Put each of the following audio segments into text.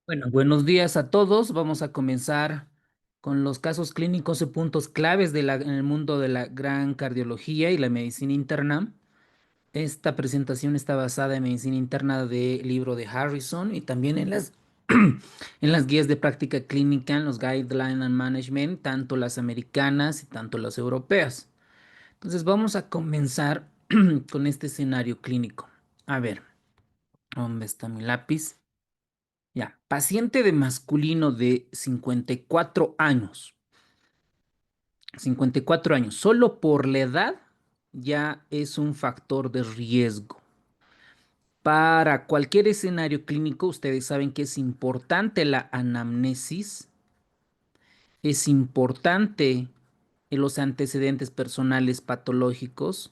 Bueno, buenos días a todos. Vamos a comenzar con los casos clínicos y puntos claves en el mundo de la gran cardiología y la medicina interna. Esta presentación está basada en medicina interna del libro de Harrison y también en en las guías de práctica clínica, en los Guidelines and Management, tanto las americanas y tanto las europeas. Entonces vamos a comenzar con este escenario clínico. A ver, ¿dónde está mi lápiz? Ya, paciente de masculino de 54 años. 54 años. Solo por la edad ya es un factor de riesgo. Para cualquier escenario clínico, ustedes saben que es importante la anamnesis, es importante los antecedentes personales patológicos,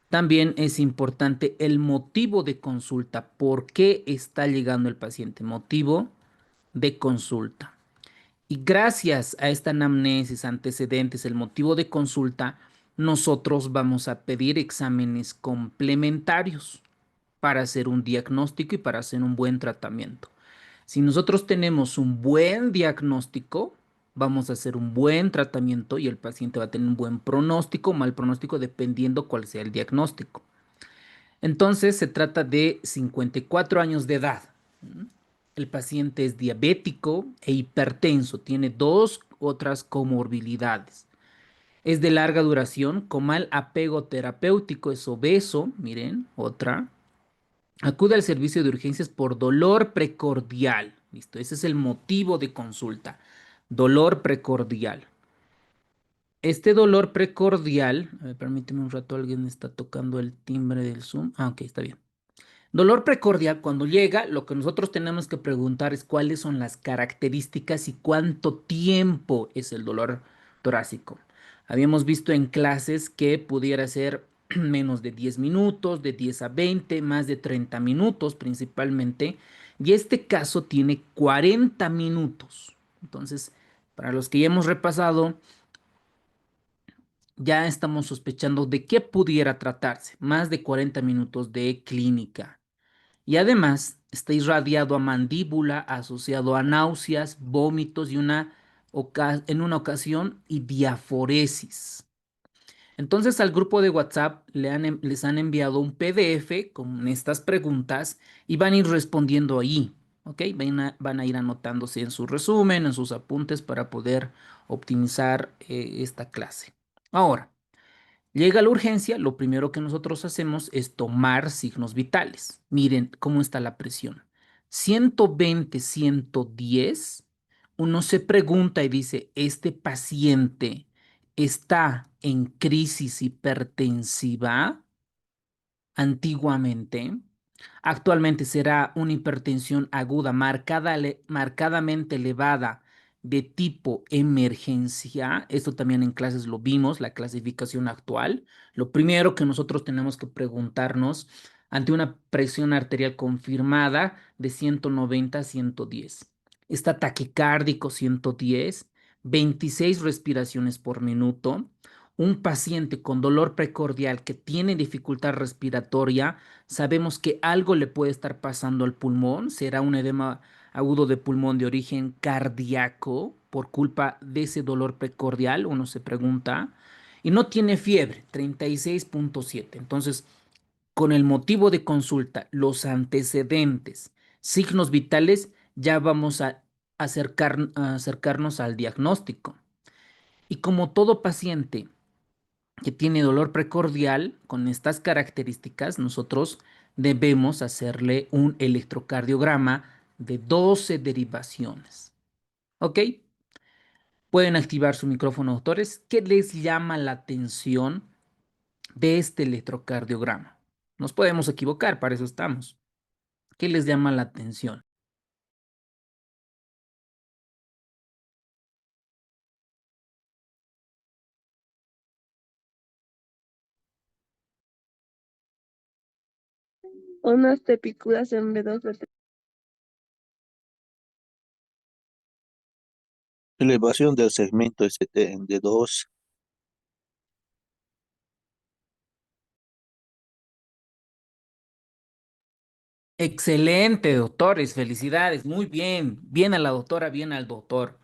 también es importante el motivo de consulta, por qué está llegando el paciente, motivo de consulta. Y gracias a esta anamnesis, antecedentes, el motivo de consulta, nosotros vamos a pedir exámenes complementarios para hacer un diagnóstico y para hacer un buen tratamiento. Si nosotros tenemos un buen diagnóstico, vamos a hacer un buen tratamiento y el paciente va a tener un buen pronóstico o mal pronóstico dependiendo cuál sea el diagnóstico. Entonces se trata de 54 años de edad. El paciente es diabético e hipertenso, tiene dos otras comorbilidades. Es de larga duración, con mal apego terapéutico, es obeso, miren, otra. Acude al servicio de urgencias por dolor precordial. Listo, ese es el motivo de consulta. Dolor precordial. Este dolor precordial, a ver, permíteme un rato, alguien está tocando el timbre del Zoom. Ah, ok, está bien. Dolor precordial, cuando llega, lo que nosotros tenemos que preguntar es cuáles son las características y cuánto tiempo es el dolor torácico. Habíamos visto en clases que pudiera ser menos de 10 minutos, de 10 a 20, más de 30 minutos principalmente, y este caso tiene 40 minutos. Entonces, para los que ya hemos repasado, ya estamos sospechando de qué pudiera tratarse, más de 40 minutos de clínica. Y además está irradiado a mandíbula, asociado a náuseas, vómitos y en una ocasión y diaforesis. Entonces al grupo de WhatsApp les han enviado un PDF con estas preguntas y van a ir respondiendo ahí. ¿Ok? Van a ir anotándose en su resumen, en sus apuntes para poder optimizar esta clase. Ahora. Llega la urgencia, lo primero que nosotros hacemos es tomar signos vitales. Miren cómo está la presión. 120, 110. Uno se pregunta y dice, ¿este paciente está en crisis hipertensiva antiguamente? Actualmente será una hipertensión aguda marcadamente elevada de tipo emergencia. Esto también en clases lo vimos, la clasificación actual. Lo primero que nosotros tenemos que preguntarnos ante una presión arterial confirmada de 190 a 110. ¿Está taquicárdico 110? 26 respiraciones por minuto. Un paciente con dolor precordial que tiene dificultad respiratoria, sabemos que algo le puede estar pasando al pulmón, será un edema agudo de pulmón de origen cardíaco por culpa de ese dolor precordial, uno se pregunta, y no tiene fiebre, 36.7. Entonces, con el motivo de consulta, los antecedentes, signos vitales, ya vamos a acercarnos al diagnóstico. Y como todo paciente que tiene dolor precordial con estas características, nosotros debemos hacerle un electrocardiograma de 12 derivaciones. ¿Ok? Pueden activar su micrófono, doctores. ¿Qué les llama la atención de este electrocardiograma? Nos podemos equivocar, para eso estamos. ¿Qué les llama la atención? Unas tepicuras en B2 de Elevación del segmento ST en D2, Excelente, doctores, felicidades, muy bien, bien a la doctora, bien al doctor.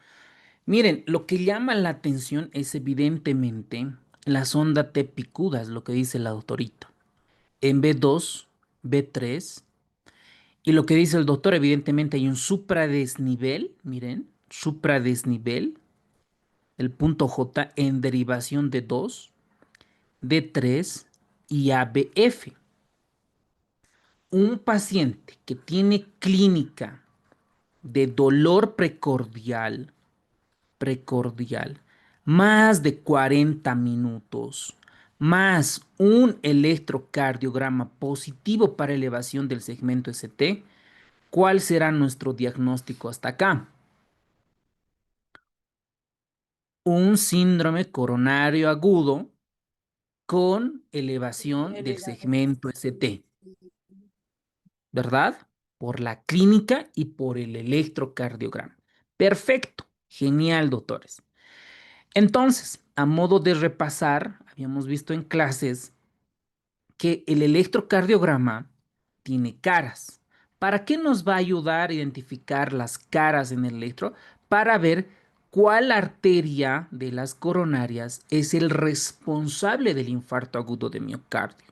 Miren, lo que llama la atención es evidentemente la sonda T picudas, lo que dice la doctorita. En B2, B3, y lo que dice el doctor, evidentemente hay un supradesnivel, miren, supradesnivel, el punto J en derivación de 2, D3 y ABF. Un paciente que tiene clínica de dolor precordial, más de 40 minutos, más un electrocardiograma positivo para elevación del segmento ST, ¿cuál será nuestro diagnóstico hasta acá? Un síndrome coronario agudo con elevación del segmento ST, ¿verdad? Por la clínica y por el electrocardiograma. Perfecto, genial, doctores. Entonces, a modo de repasar, habíamos visto en clases que el electrocardiograma tiene caras. ¿Para qué nos va a ayudar a identificar las caras en el electro? Para ver cuál arteria de las coronarias es el responsable del infarto agudo de miocardio.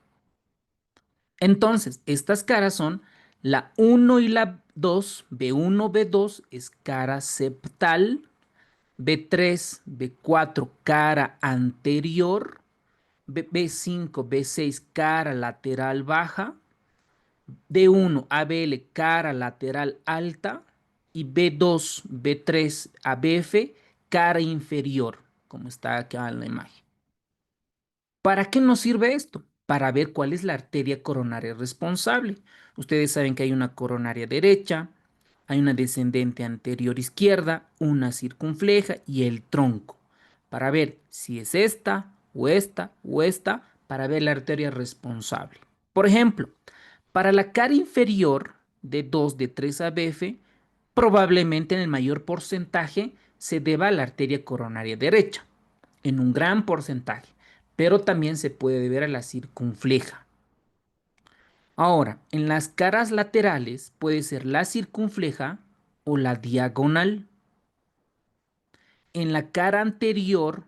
Entonces, estas caras son la 1 y la 2, B1, B2 es cara septal, B3, B4 cara anterior, B5, B6 cara lateral baja, D1, ABL cara lateral alta y B2, B3, ABF cara inferior, como está acá en la imagen. ¿Para qué nos sirve esto? Para ver cuál es la arteria coronaria responsable. Ustedes saben que hay una coronaria derecha, hay una descendente anterior izquierda, una circunfleja y el tronco. Para ver si es esta o esta o esta, para ver la arteria responsable. Por ejemplo, para la cara inferior de 2 de 3 ABF, probablemente en el mayor porcentaje se deba a la arteria coronaria derecha, en un gran porcentaje, pero también se puede deber a la circunfleja. Ahora, en las caras laterales puede ser la circunfleja o la diagonal. En la cara anterior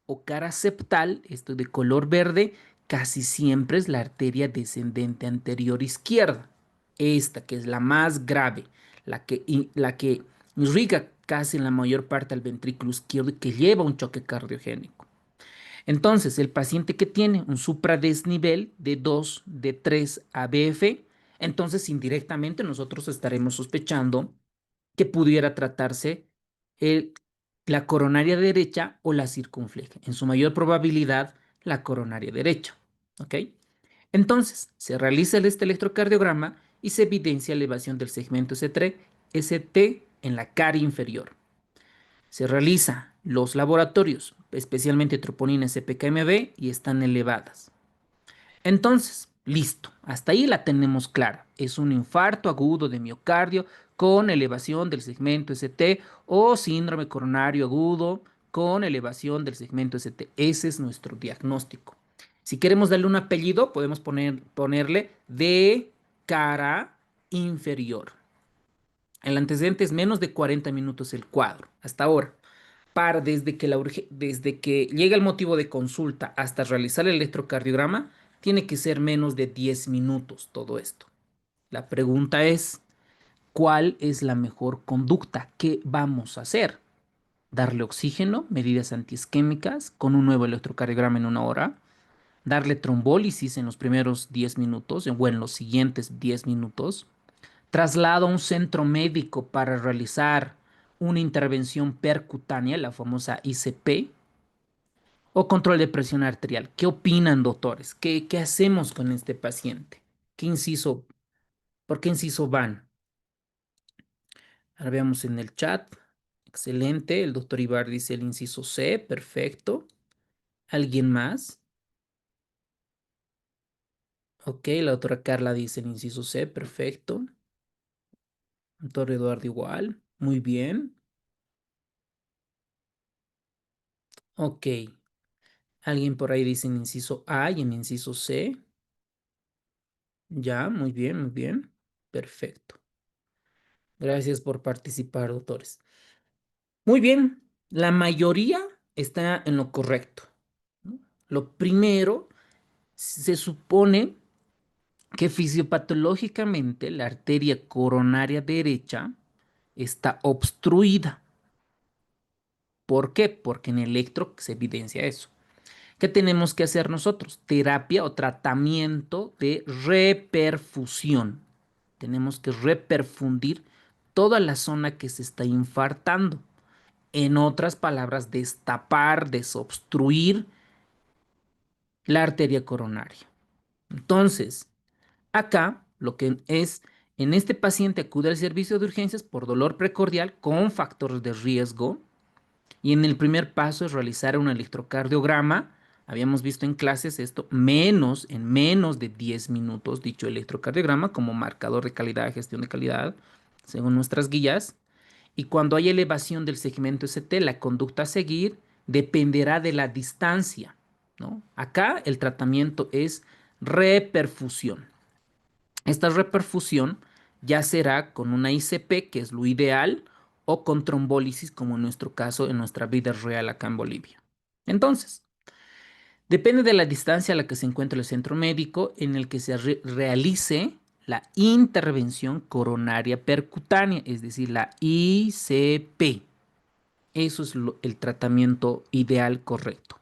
o cara septal, esto de color verde, casi siempre es la arteria descendente anterior izquierda. Esta que es la más grave, la que irriga casi en la mayor parte al ventrículo izquierdo y que lleva un choque cardiogénico. Entonces, el paciente que tiene un supradesnivel de 2, de 3 ABF, entonces indirectamente nosotros estaremos sospechando que pudiera tratarse el- la coronaria derecha o la circunfleja. En su mayor probabilidad, la coronaria derecha. ¿Ok? Entonces, se realiza este electrocardiograma y se evidencia elevación del segmento S3, ST en la cara inferior. Se realiza los laboratorios, especialmente troponina CPKMB, y están elevadas. Entonces, listo, hasta ahí la tenemos clara. Es un infarto agudo de miocardio con elevación del segmento ST o síndrome coronario agudo con elevación del segmento ST. Ese es nuestro diagnóstico. Si queremos darle un apellido, podemos ponerle de cara inferior. El antecedente es menos de 40 minutos el cuadro, hasta ahora. Desde que llega el motivo de consulta hasta realizar el electrocardiograma, tiene que ser menos de 10 minutos todo esto. La pregunta es, ¿cuál es la mejor conducta? ¿Qué vamos a hacer? ¿Darle oxígeno, medidas antiisquémicas con un nuevo electrocardiograma en 1 hora? ¿Darle trombólisis en los primeros 10 minutos o en los siguientes 10 minutos? ¿Traslado a un centro médico para realizar una intervención percutánea, la famosa ICP, o control de presión arterial? ¿Qué opinan, doctores? ¿Qué hacemos con este paciente? ¿Qué inciso, por qué inciso van? Ahora veamos en el chat. Excelente. El doctor Ibar dice el inciso C. Perfecto. ¿Alguien más? Ok, la doctora Carla dice el inciso C. Perfecto. Doctor Eduardo igual. Muy bien. Ok. Alguien por ahí dice en inciso A y en inciso C. Ya, muy bien, muy bien. Perfecto. Gracias por participar, doctores. Muy bien, la mayoría está en lo correcto, ¿no? Lo primero, se supone que fisiopatológicamente la arteria coronaria derecha está obstruida. ¿Por qué? Porque en electro se evidencia eso. ¿Qué tenemos que hacer nosotros? Terapia o tratamiento de reperfusión. Tenemos que reperfundir toda la zona que se está infartando. En otras palabras, destapar, desobstruir la arteria coronaria. Entonces, acá lo que es, en este paciente acude al servicio de urgencias por dolor precordial con factores de riesgo. Y en el primer paso es realizar un electrocardiograma. Habíamos visto en clases esto, en menos de 10 minutos, dicho electrocardiograma como marcador de calidad, gestión de calidad, según nuestras guías. Y cuando hay elevación del segmento ST, la conducta a seguir dependerá de la distancia, ¿no? Acá el tratamiento es reperfusión. Esta reperfusión ya será con una ICP, que es lo ideal, o con trombólisis, como en nuestro caso, en nuestra vida real acá en Bolivia. Entonces, depende de la distancia a la que se encuentre el centro médico en el que se realice la intervención coronaria percutánea, es decir, la ICP. Eso es el tratamiento ideal correcto.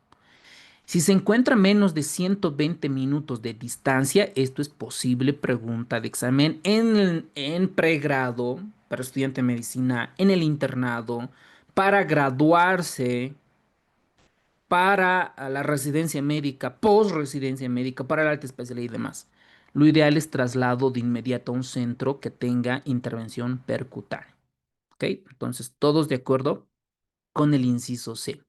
Si se encuentra a menos de 120 minutos de distancia, esto es posible pregunta de examen en pregrado para estudiante de medicina, en el internado, para graduarse, para la residencia médica, post-residencia médica, para la alta especialidad y demás. Lo ideal es traslado de inmediato a un centro que tenga intervención percutánea. ¿Ok? Entonces, todos de acuerdo con el inciso C.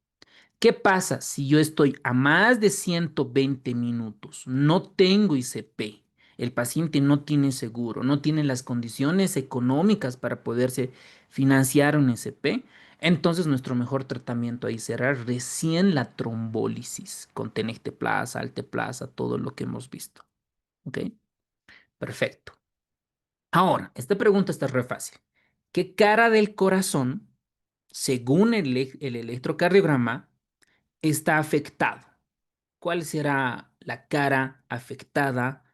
¿Qué pasa si yo estoy a más de 120 minutos? No tengo ICP. El paciente no tiene seguro, no tiene las condiciones económicas para poderse financiar un ICP. Entonces nuestro mejor tratamiento ahí será recién la trombólisis con tenecteplasa, alteplasa, todo lo que hemos visto. ¿Ok? Perfecto. Ahora, esta pregunta está re fácil. ¿Qué cara del corazón, según el electrocardiograma, está afectado? ¿Cuál será la cara afectada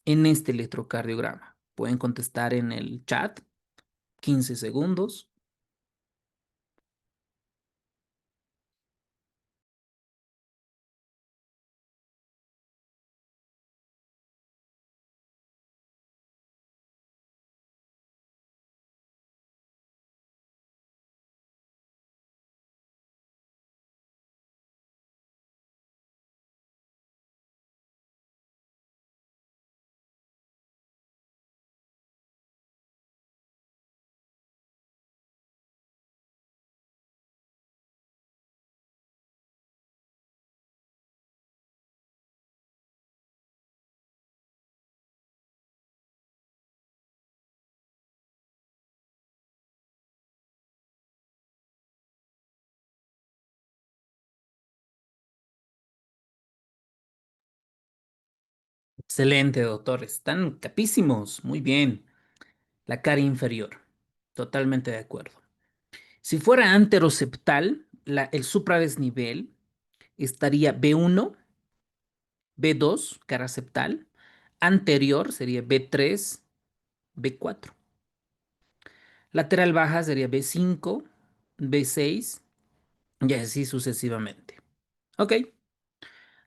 en este electrocardiograma? Pueden contestar en el chat, 15 segundos. Excelente, doctor. Están capísimos. Muy bien. La cara inferior. Totalmente de acuerdo. Si fuera anteroseptal, el supradesnivel estaría B1, B2, cara septal. Anterior sería B3, B4. Lateral baja sería B5, B6 y así sucesivamente. Ok.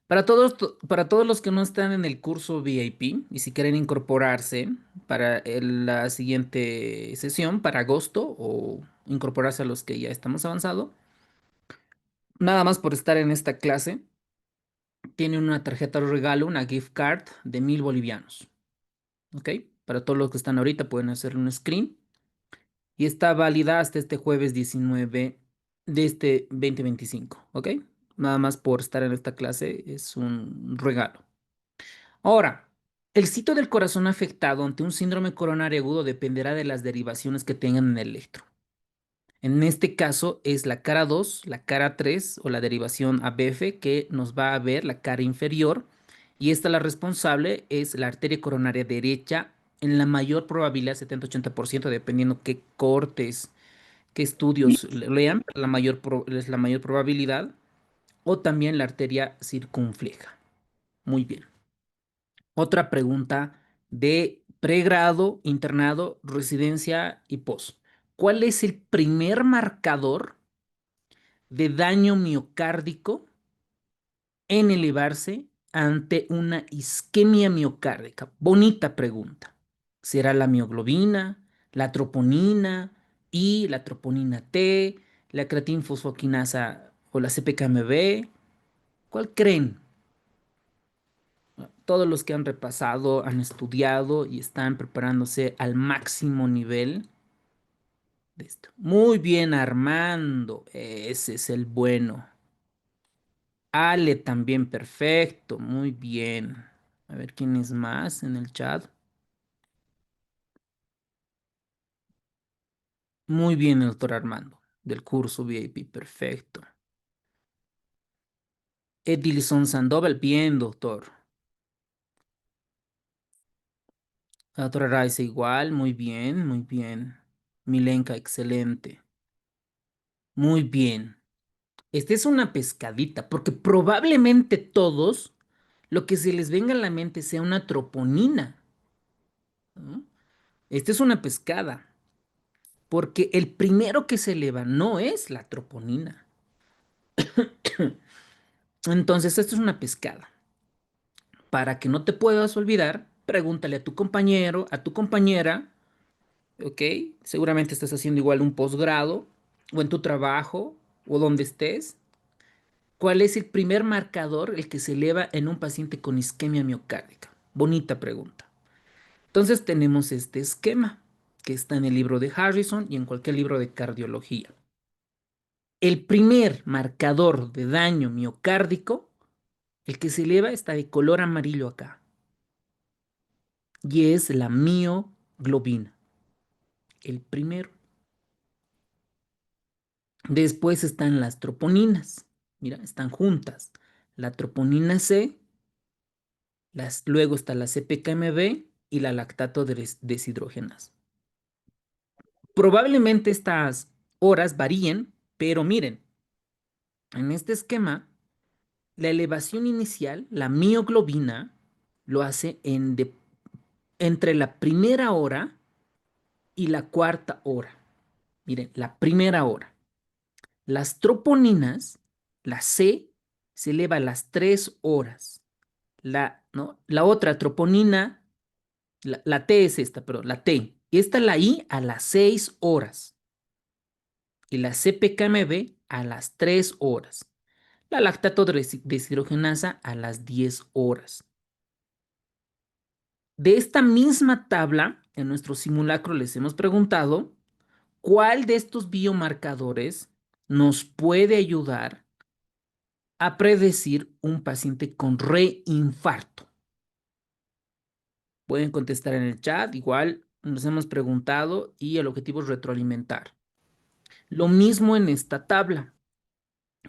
Para todos los que no están en el curso VIP y si quieren incorporarse para la siguiente sesión, para agosto, o incorporarse a los que ya estamos avanzado, nada más por estar en esta clase, tienen una tarjeta de regalo, una gift card de 1.000 bolivianos. ¿Ok? Para todos los que están ahorita pueden hacer un screen y está válida hasta este jueves 19 de este 2025. ¿Ok? Nada más por estar en esta clase es un regalo. Ahora, el sitio del corazón afectado ante un síndrome coronario agudo dependerá de las derivaciones que tengan en el electro. En este caso es la cara 2, la cara 3 o la derivación ABF que nos va a ver la cara inferior y esta la responsable es la arteria coronaria derecha en la mayor probabilidad, 70-80%, dependiendo qué cortes, qué estudios lean, es la mayor probabilidad, o también la arteria circunfleja. Muy bien. Otra pregunta de pregrado, internado, residencia y post. ¿Cuál es el primer marcador de daño miocárdico en elevarse ante una isquemia miocárdica? Bonita pregunta. ¿Será la mioglobina, la troponina I, la troponina T, la creatinfosfoquinasa o la CPKMB? ¿Cuál creen? Todos los que han repasado, han estudiado y están preparándose al máximo nivel de esto. Muy bien, Armando. Ese es el bueno. Ale también, perfecto. Muy bien. A ver quién es más en el chat. Muy bien, el doctor Armando, del curso VIP. Perfecto. Edilson Sandoval, bien, doctor. La doctora Raiza igual, muy bien, muy bien. Milenka, excelente. Muy bien. Esta es una pescadita, porque probablemente todos lo que se les venga a la mente sea una troponina, ¿no? Esta es una pescada, porque el primero que se eleva no es la troponina. Entonces, esto es una pescada. Para que no te puedas olvidar, pregúntale a tu compañero, a tu compañera, ¿ok? Seguramente estás haciendo igual un posgrado, o en tu trabajo, o donde estés. ¿Cuál es el primer marcador, el que se eleva en un paciente con isquemia miocárdica? Bonita pregunta. Entonces tenemos este esquema que está en el libro de Harrison y en cualquier libro de cardiología. El primer marcador de daño miocárdico, el que se eleva, está de color amarillo acá, y es la mioglobina. El primero. Después están las troponinas. Mira, están juntas. La troponina C, luego está la CPKMB y la lactato deshidrogenasa. Probablemente estas horas varíen, pero miren, en este esquema, la elevación inicial, la mioglobina, lo hace entre la primera hora y la cuarta hora. Miren, la primera hora. Las troponinas, la C, se eleva a las 3 horas. ¿No? La otra troponina, la T es esta, pero la T. Esta la I a las 6 horas. Y la CPKMB a las 3 horas. La lactato deshidrogenasa a las 10 horas. De esta misma tabla, en nuestro simulacro les hemos preguntado cuál de estos biomarcadores nos puede ayudar a predecir un paciente con reinfarto. Pueden contestar en el chat, igual nos hemos preguntado y el objetivo es retroalimentar. Lo mismo en esta tabla.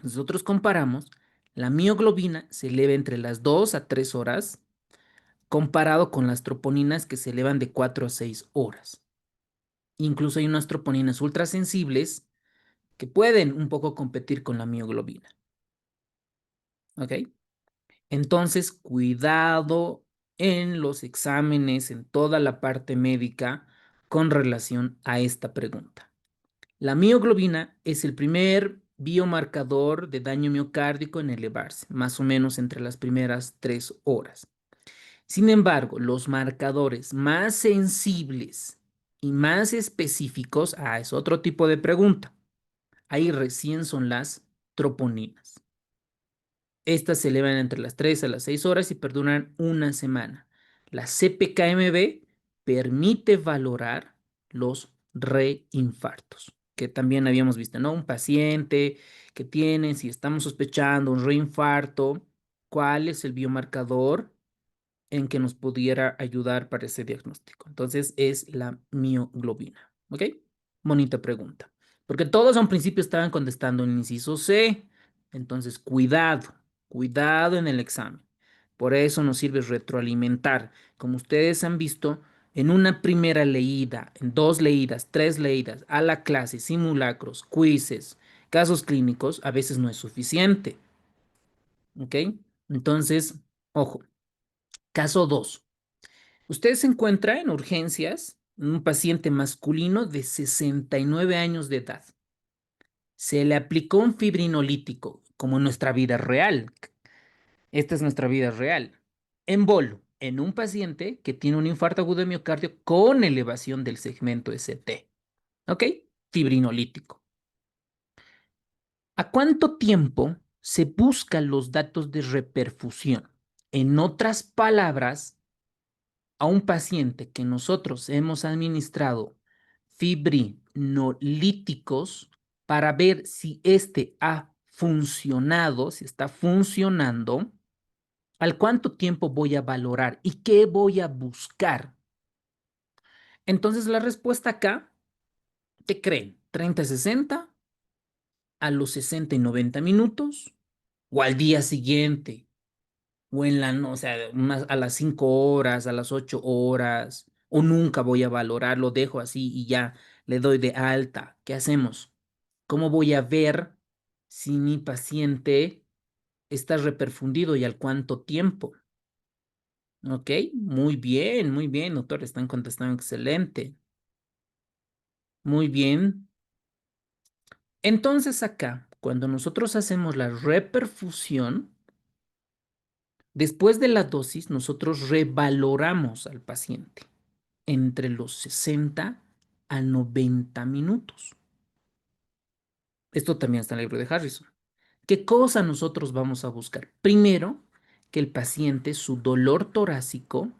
Nosotros comparamos, la mioglobina se eleva entre las 2 a 3 horas, comparado con las troponinas que se elevan de 4 a 6 horas. Incluso hay unas troponinas ultrasensibles que pueden un poco competir con la mioglobina. ¿Ok? Entonces, cuidado en los exámenes, en toda la parte médica con relación a esta pregunta. La mioglobina es el primer biomarcador de daño miocárdico en elevarse, más o menos entre las primeras 3 horas. Sin embargo, los marcadores más sensibles y más específicos, es otro tipo de pregunta. Ahí recién son las troponinas. Estas se elevan entre las 3 a las 6 horas y perduran una semana. La CPKMB permite valorar los reinfartos, que también habíamos visto, ¿no? Un paciente que tiene, si estamos sospechando un reinfarto, ¿cuál es el biomarcador en que nos pudiera ayudar para ese diagnóstico? Entonces es la mioglobina, ¿ok? Bonita pregunta. Porque todos a un principio estaban contestando en el inciso C. Entonces, cuidado, cuidado en el examen. Por eso nos sirve retroalimentar. Como ustedes han visto, en una primera leída, en dos leídas, tres leídas, a la clase, simulacros, quizzes, casos clínicos, a veces no es suficiente. ¿Ok? Entonces, ojo, caso 2. Usted se encuentra en urgencias, un paciente masculino de 69 años de edad. Se le aplicó un fibrinolítico, como en nuestra vida real. Esta es nuestra vida real. En bolo, en un paciente que tiene un infarto agudo de miocardio con elevación del segmento ST. ¿Ok? Fibrinolítico. ¿A cuánto tiempo se buscan los datos de reperfusión? En otras palabras, a un paciente que nosotros hemos administrado fibrinolíticos para ver si este ha funcionado, si está funcionando, ¿al cuánto tiempo voy a valorar y qué voy a buscar? Entonces la respuesta acá, ¿qué creen? 30-60, a los 60 y 90 minutos, o al día siguiente, o en la, no, o sea, a las 5 horas, a las 8 horas, o nunca voy a valorar, lo dejo así y ya le doy de alta. ¿Qué hacemos? ¿Cómo voy a ver si mi paciente está reperfundido y al cuánto tiempo? Ok, muy bien, doctor, están contestando excelente. Muy bien. Entonces acá, cuando nosotros hacemos la reperfusión, después de la dosis, nosotros revaloramos al paciente entre los 60 a 90 minutos. Esto también está en el libro de Harrison. ¿Qué cosa nosotros vamos a buscar? Primero, que el paciente, su dolor torácico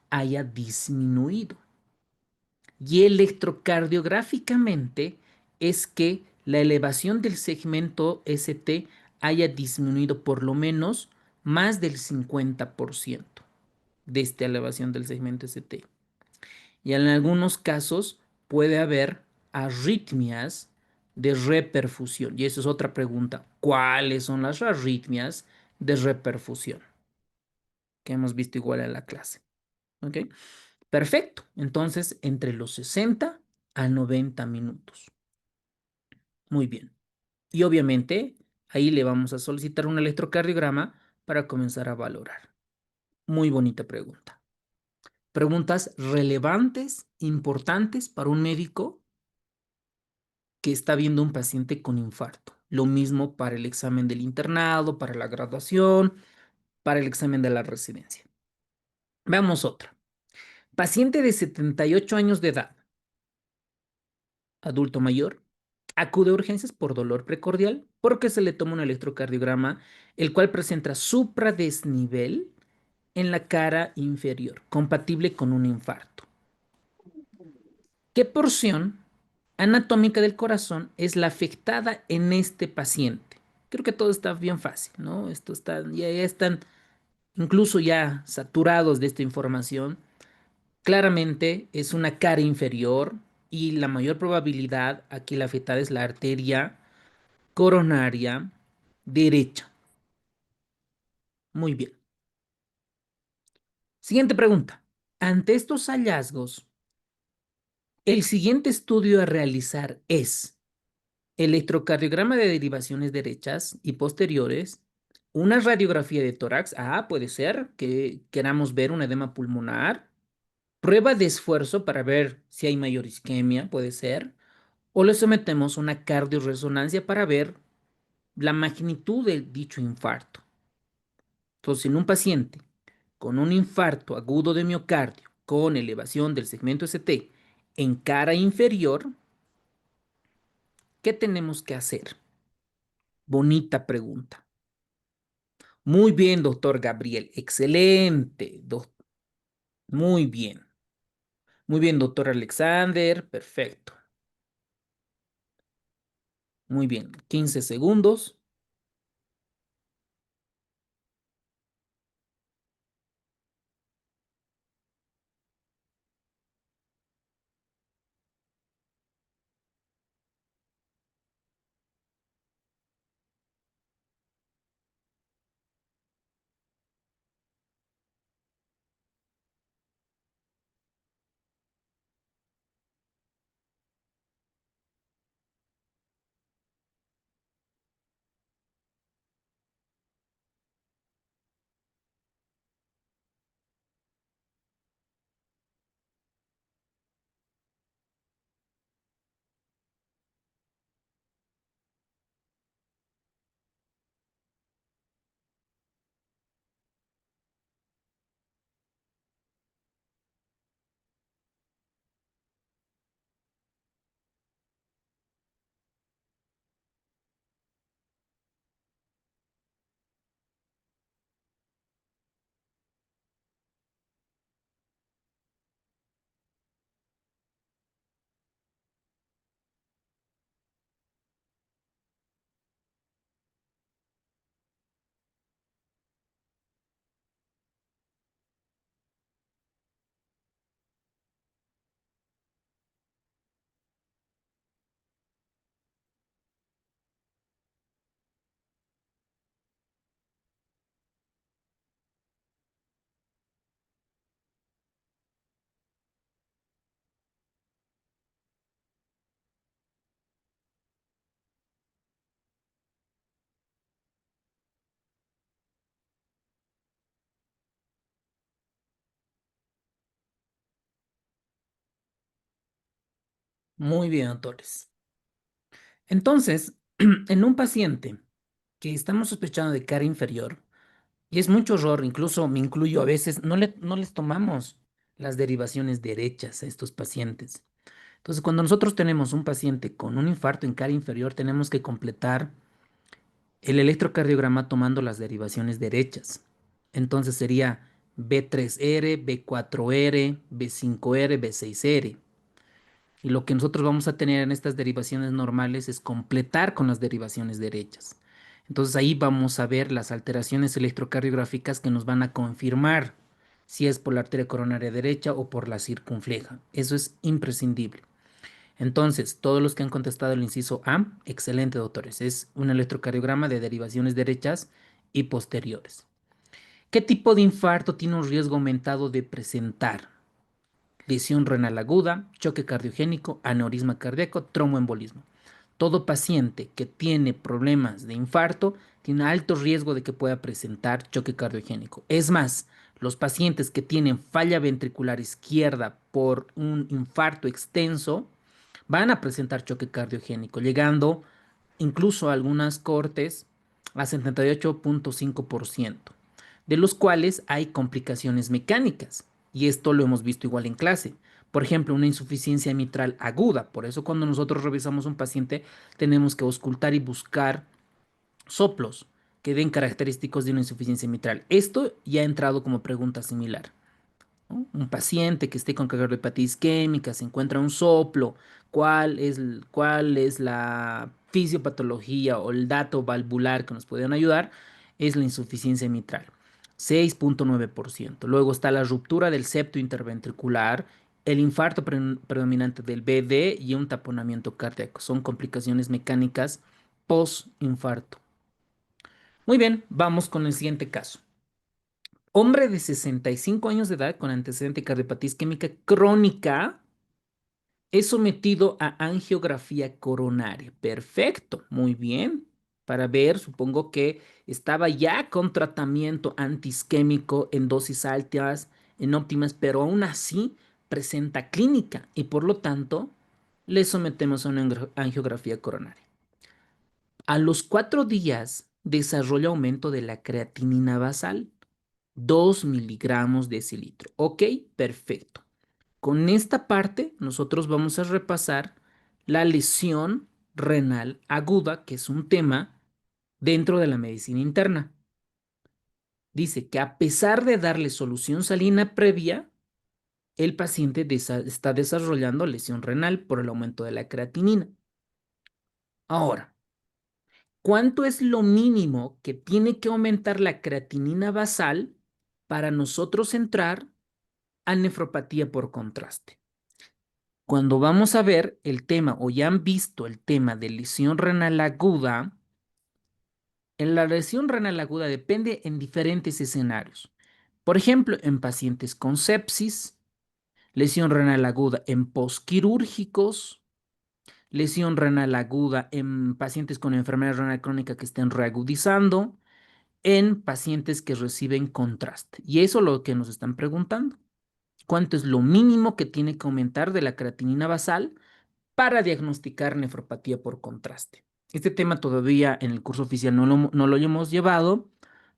haya disminuido. Y electrocardiográficamente es que la elevación del segmento ST haya disminuido por lo menos más del 50% de esta elevación del segmento ST. Y en algunos casos puede haber arritmias de reperfusión. Y eso es otra pregunta. ¿Cuáles son las arritmias de reperfusión? Que hemos visto igual en la clase. ¿Ok? Perfecto. Entonces, entre los 60 a 90 minutos. Muy bien. Y obviamente, ahí le vamos a solicitar un electrocardiograma para comenzar a valorar. Muy bonita pregunta. Preguntas relevantes, importantes para un médico que está viendo un paciente con infarto. Lo mismo para el examen del internado, para la graduación, para el examen de la residencia. Veamos otra. Paciente de 78 años de edad, adulto mayor, acude a urgencias por dolor precordial porque se le toma un electrocardiograma, el cual presenta supradesnivel en la cara inferior, compatible con un infarto. ¿Qué porción anatómica del corazón es la afectada en este paciente? Creo que todo está bien fácil, ¿no? Esto está, ya están incluso ya saturados de esta información. Claramente es una cara inferior y la mayor probabilidad aquí la afectada es la arteria coronaria derecha. Muy bien. Siguiente pregunta. Ante estos hallazgos, el siguiente estudio a realizar es electrocardiograma de derivaciones derechas y posteriores, una radiografía de tórax, puede ser que queramos ver un edema pulmonar, prueba de esfuerzo para ver si hay mayor isquemia, puede ser, o le sometemos a una cardioresonancia para ver la magnitud de dicho infarto. Entonces, en un paciente con un infarto agudo de miocardio con elevación del segmento ST en cara inferior, ¿qué tenemos que hacer? Bonita pregunta. Muy bien, doctor Gabriel. Excelente. Muy bien. Muy bien, doctor Alexander. Perfecto. Muy bien. 15 segundos. Muy bien, doctores. Entonces, en un paciente que estamos sospechando de cara inferior, y es mucho error, incluso me incluyo a veces, no les tomamos las derivaciones derechas a estos pacientes. Entonces, cuando nosotros tenemos un paciente con un infarto en cara inferior, tenemos que completar el electrocardiograma tomando las derivaciones derechas. Entonces sería B3R, B4R, B5R, B6R. Y lo que nosotros vamos a tener en estas derivaciones normales es completar con las derivaciones derechas. Entonces ahí vamos a ver las alteraciones electrocardiográficas que nos van a confirmar si es por la arteria coronaria derecha o por la circunfleja. Eso es imprescindible. Entonces, todos los que han contestado el inciso A, excelente, doctores. Es un electrocardiograma de derivaciones derechas y posteriores. ¿Qué tipo de infarto tiene un riesgo aumentado de presentar? Lesión renal aguda, choque cardiogénico, aneurisma cardíaco, tromboembolismo. Todo paciente que tiene problemas de infarto tiene alto riesgo de que pueda presentar choque cardiogénico. Es más, los pacientes que tienen falla ventricular izquierda por un infarto extenso van a presentar choque cardiogénico, llegando incluso a algunas cortes a 78.5%, de los cuales hay complicaciones mecánicas. Y esto lo hemos visto igual en clase. Por ejemplo, una insuficiencia mitral aguda. Por eso cuando nosotros revisamos un paciente tenemos que auscultar y buscar soplos que den característicos de una insuficiencia mitral. Esto ya ha entrado como pregunta similar, ¿no? Un paciente que esté con cardiopatía isquémica, se encuentra un soplo, cuál es la fisiopatología o el dato valvular que nos pueden ayudar? Es la insuficiencia mitral, 6.9%. Luego está la ruptura del septo interventricular, el infarto predominante del BD y un taponamiento cardíaco. Son complicaciones mecánicas post-infarto. Muy bien, vamos con el siguiente caso. Hombre de 65 años de edad con antecedente de cardiopatía isquémica crónica es sometido a angiografía coronaria. Perfecto, muy bien. Para ver, supongo que estaba ya con tratamiento antiisquémico en dosis altas, en óptimas, pero aún así presenta clínica y por lo tanto le sometemos a una angiografía coronaria. A los 4 días desarrolla aumento de la creatinina basal. 2 miligramos decilitro. Ok, perfecto. Con esta parte nosotros vamos a repasar la lesión renal aguda, que es un tema dentro de la medicina interna. Dice que a pesar de darle solución salina previa, el paciente está desarrollando lesión renal por el aumento de la creatinina. Ahora, ¿cuánto es lo mínimo que tiene que aumentar la creatinina basal para nosotros entrar a nefropatía por contraste? Cuando vamos a ver el tema o ya han visto el tema de lesión renal aguda, en la lesión renal aguda depende en diferentes escenarios. Por ejemplo, en pacientes con sepsis, lesión renal aguda en postquirúrgicos, lesión renal aguda en pacientes con enfermedad renal crónica que estén reagudizando, en pacientes que reciben contraste. Y eso es lo que nos están preguntando. ¿Cuánto es lo mínimo que tiene que aumentar de la creatinina basal para diagnosticar nefropatía por contraste? Este tema todavía en el curso oficial no lo hemos llevado,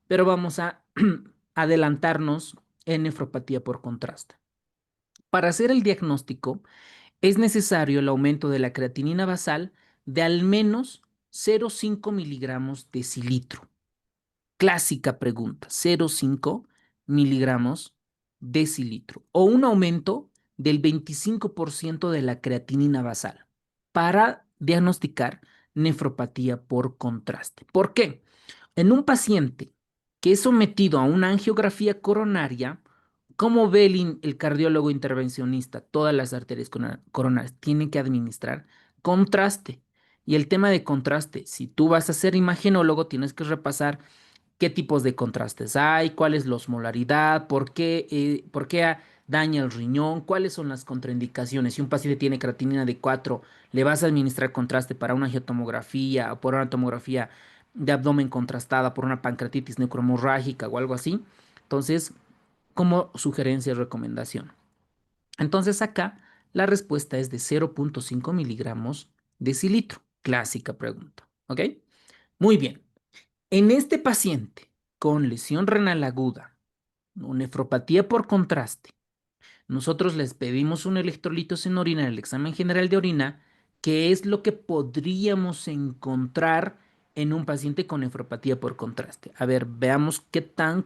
pero vamos a adelantarnos en nefropatía por contraste. Para hacer el diagnóstico es necesario el aumento de la creatinina basal de al menos 0,5 miligramos decilitro. Clásica pregunta, 0,5 miligramos decilitro o un aumento del 25% de la creatinina basal para diagnosticar nefropatía por contraste. ¿Por qué? En un paciente que es sometido a una angiografía coronaria, ¿cómo ve el cardiólogo intervencionista? Todas las arterias coronarias tienen que administrar contraste. Y el tema de contraste, si tú vas a ser imagenólogo, tienes que repasar qué tipos de contrastes hay, cuál es la osmolaridad, por qué daña el riñón, cuáles son las contraindicaciones. Si un paciente tiene creatinina de 4, le vas a administrar contraste para una angiotomografía o por una tomografía de abdomen contrastada por una pancreatitis necrohemorrágica o algo así. Entonces, como sugerencia y recomendación. Entonces acá La respuesta es de 0.5 miligramos decilitro. Clásica pregunta. ¿Ok? Muy bien. En este paciente con lesión renal aguda o nefropatía por contraste, nosotros les pedimos un electrolitos en orina en el examen general de orina, que es lo que podríamos encontrar en un paciente con nefropatía por contraste. A ver, veamos qué tan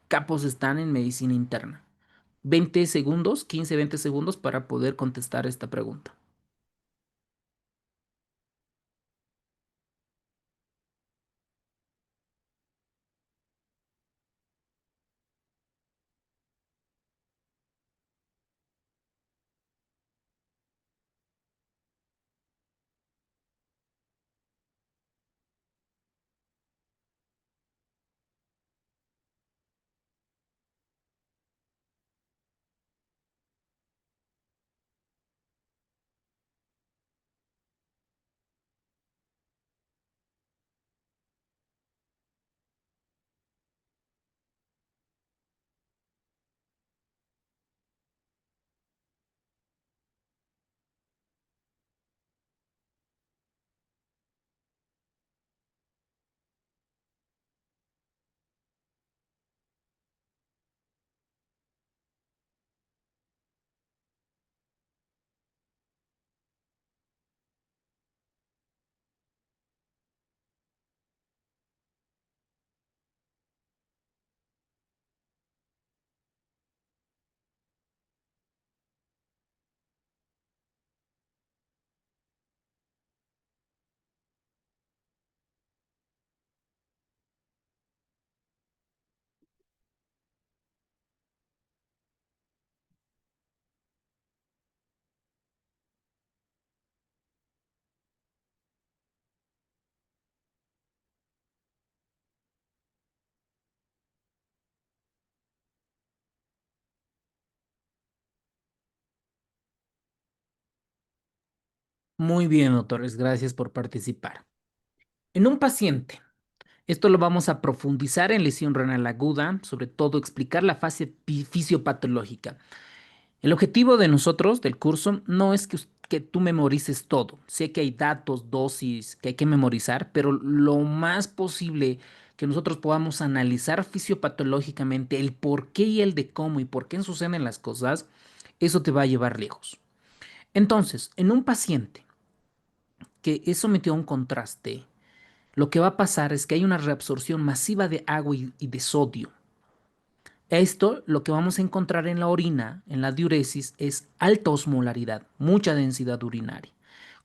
capos están en medicina interna. 20 segundos, 15, 20 segundos para poder contestar esta pregunta. Muy bien, doctores, gracias por participar. En un paciente, esto lo vamos a profundizar en lesión renal aguda, sobre todo explicar la fase fisiopatológica. El objetivo de nosotros, del curso, no es que tú memorices todo. Sé que hay datos, dosis que hay que memorizar, pero lo más posible que nosotros podamos analizar fisiopatológicamente el por qué y el de cómo y por qué suceden las cosas, eso te va a llevar lejos. Entonces, en un paciente que es sometido a un contraste, lo que va a pasar es que hay una reabsorción masiva de agua y de sodio. Esto, lo que vamos a encontrar en la orina, en la diuresis, es alta osmolaridad, mucha densidad urinaria.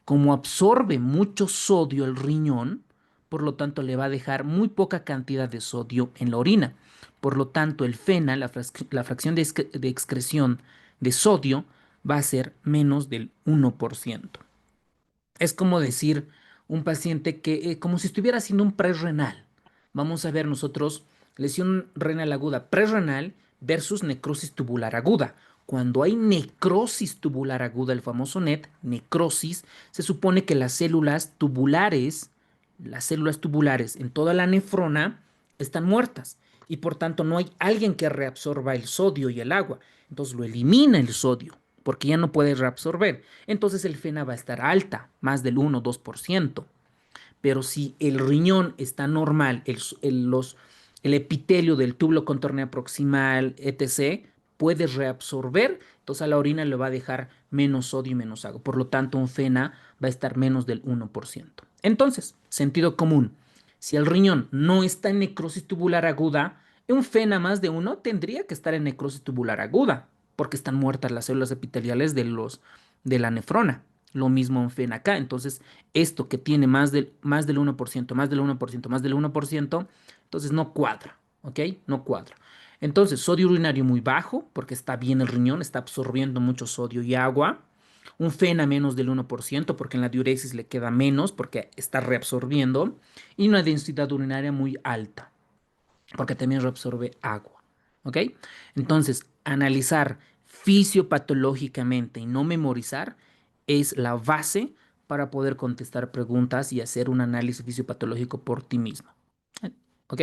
Como absorbe mucho sodio el riñón, por lo tanto le va a dejar muy poca cantidad de sodio en la orina. Por lo tanto, el FENA, la fracción de excreción de sodio, va a ser menos del 1%. Es como decir un paciente que, como si estuviera haciendo un prerrenal. Vamos a ver nosotros lesión renal aguda prerrenal versus necrosis tubular aguda. Cuando hay necrosis tubular aguda, el famoso NET, necrosis, se supone que las células tubulares en toda la nefrona están muertas y por tanto no hay alguien que reabsorba el sodio y el agua. Entonces lo elimina el sodio porque ya no puede reabsorber. Entonces el FENA va a estar alta, más del 1 o 2%. Pero si el riñón está normal, el epitelio del túbulo contorneo proximal, etc., puede reabsorber, entonces a la orina le va a dejar menos sodio y menos agua. Por lo tanto, un FENA va a estar menos del 1%. Entonces, sentido común, si el riñón no está en necrosis tubular aguda, un FENA más de 1 tendría que estar en necrosis tubular aguda, porque están muertas las células epiteliales de la nefrona. Lo mismo en FENA acá. Entonces, esto que tiene más del 1%, más del 1%, más del 1%, entonces no cuadra, ¿ok? No cuadra. Entonces, sodio urinario muy bajo, porque está bien el riñón, está absorbiendo mucho sodio y agua. Un FENA menos del 1%, porque en la diuresis le queda menos, porque está reabsorbiendo. Y una densidad urinaria muy alta, porque también reabsorbe agua, ¿ok? Entonces, analizar fisiopatológicamente y no memorizar es la base para poder contestar preguntas y hacer un análisis fisiopatológico por ti mismo. ¿Ok?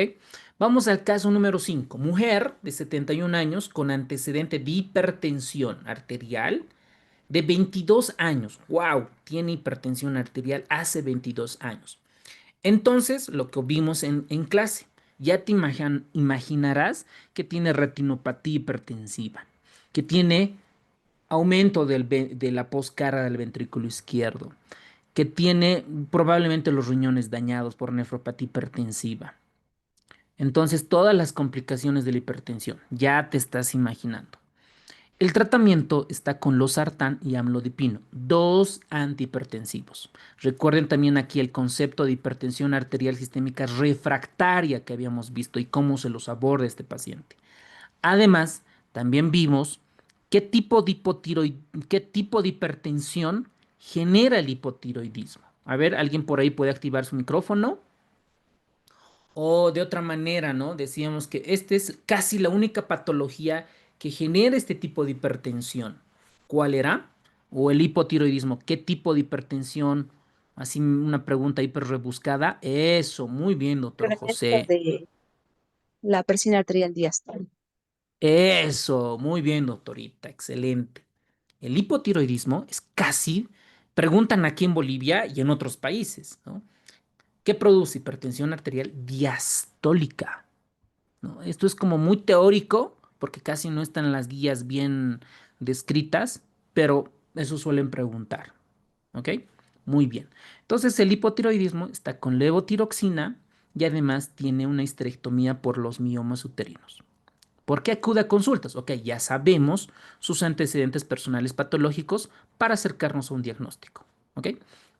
Vamos al caso número 5. Mujer de 71 años con antecedente de hipertensión arterial, de 22 años. ¡Wow! Tiene hipertensión arterial hace 22 años. Entonces, lo que vimos en clase, ya te imaginarás que tiene retinopatía hipertensiva, que tiene aumento de la poscara del ventrículo izquierdo, que tiene probablemente los riñones dañados por nefropatía hipertensiva. Entonces, todas las complicaciones de la hipertensión, ya te estás imaginando. El tratamiento está con losartán y amlodipino, dos antihipertensivos. Recuerden también aquí el concepto de hipertensión arterial sistémica refractaria que habíamos visto y cómo se los aborda este paciente. Además, también vimos qué tipo de hipertensión genera el hipotiroidismo. A ver, ¿alguien por ahí puede activar su micrófono? O de otra manera, ¿no? Decíamos que esta es casi la única patología que genera este tipo de hipertensión. ¿Cuál era? O el hipotiroidismo. ¿Qué tipo de hipertensión? Así una pregunta hiper rebuscada. Eso, muy bien, doctor Incremento José. de la presión arterial diastólica. Eso, muy bien, doctorita. Excelente. El hipotiroidismo es casi, preguntan aquí en Bolivia y en otros países, ¿no? ¿Qué produce hipertensión arterial diastólica? ¿No? Esto es como muy teórico, porque casi no están las guías bien descritas, pero eso suelen preguntar. ¿Ok? Muy bien. Entonces, el hipotiroidismo está con levotiroxina y además tiene una histerectomía por los miomas uterinos. ¿Por qué acude a consultas? Ok, ya sabemos sus antecedentes personales patológicos para acercarnos a un diagnóstico. ¿Ok?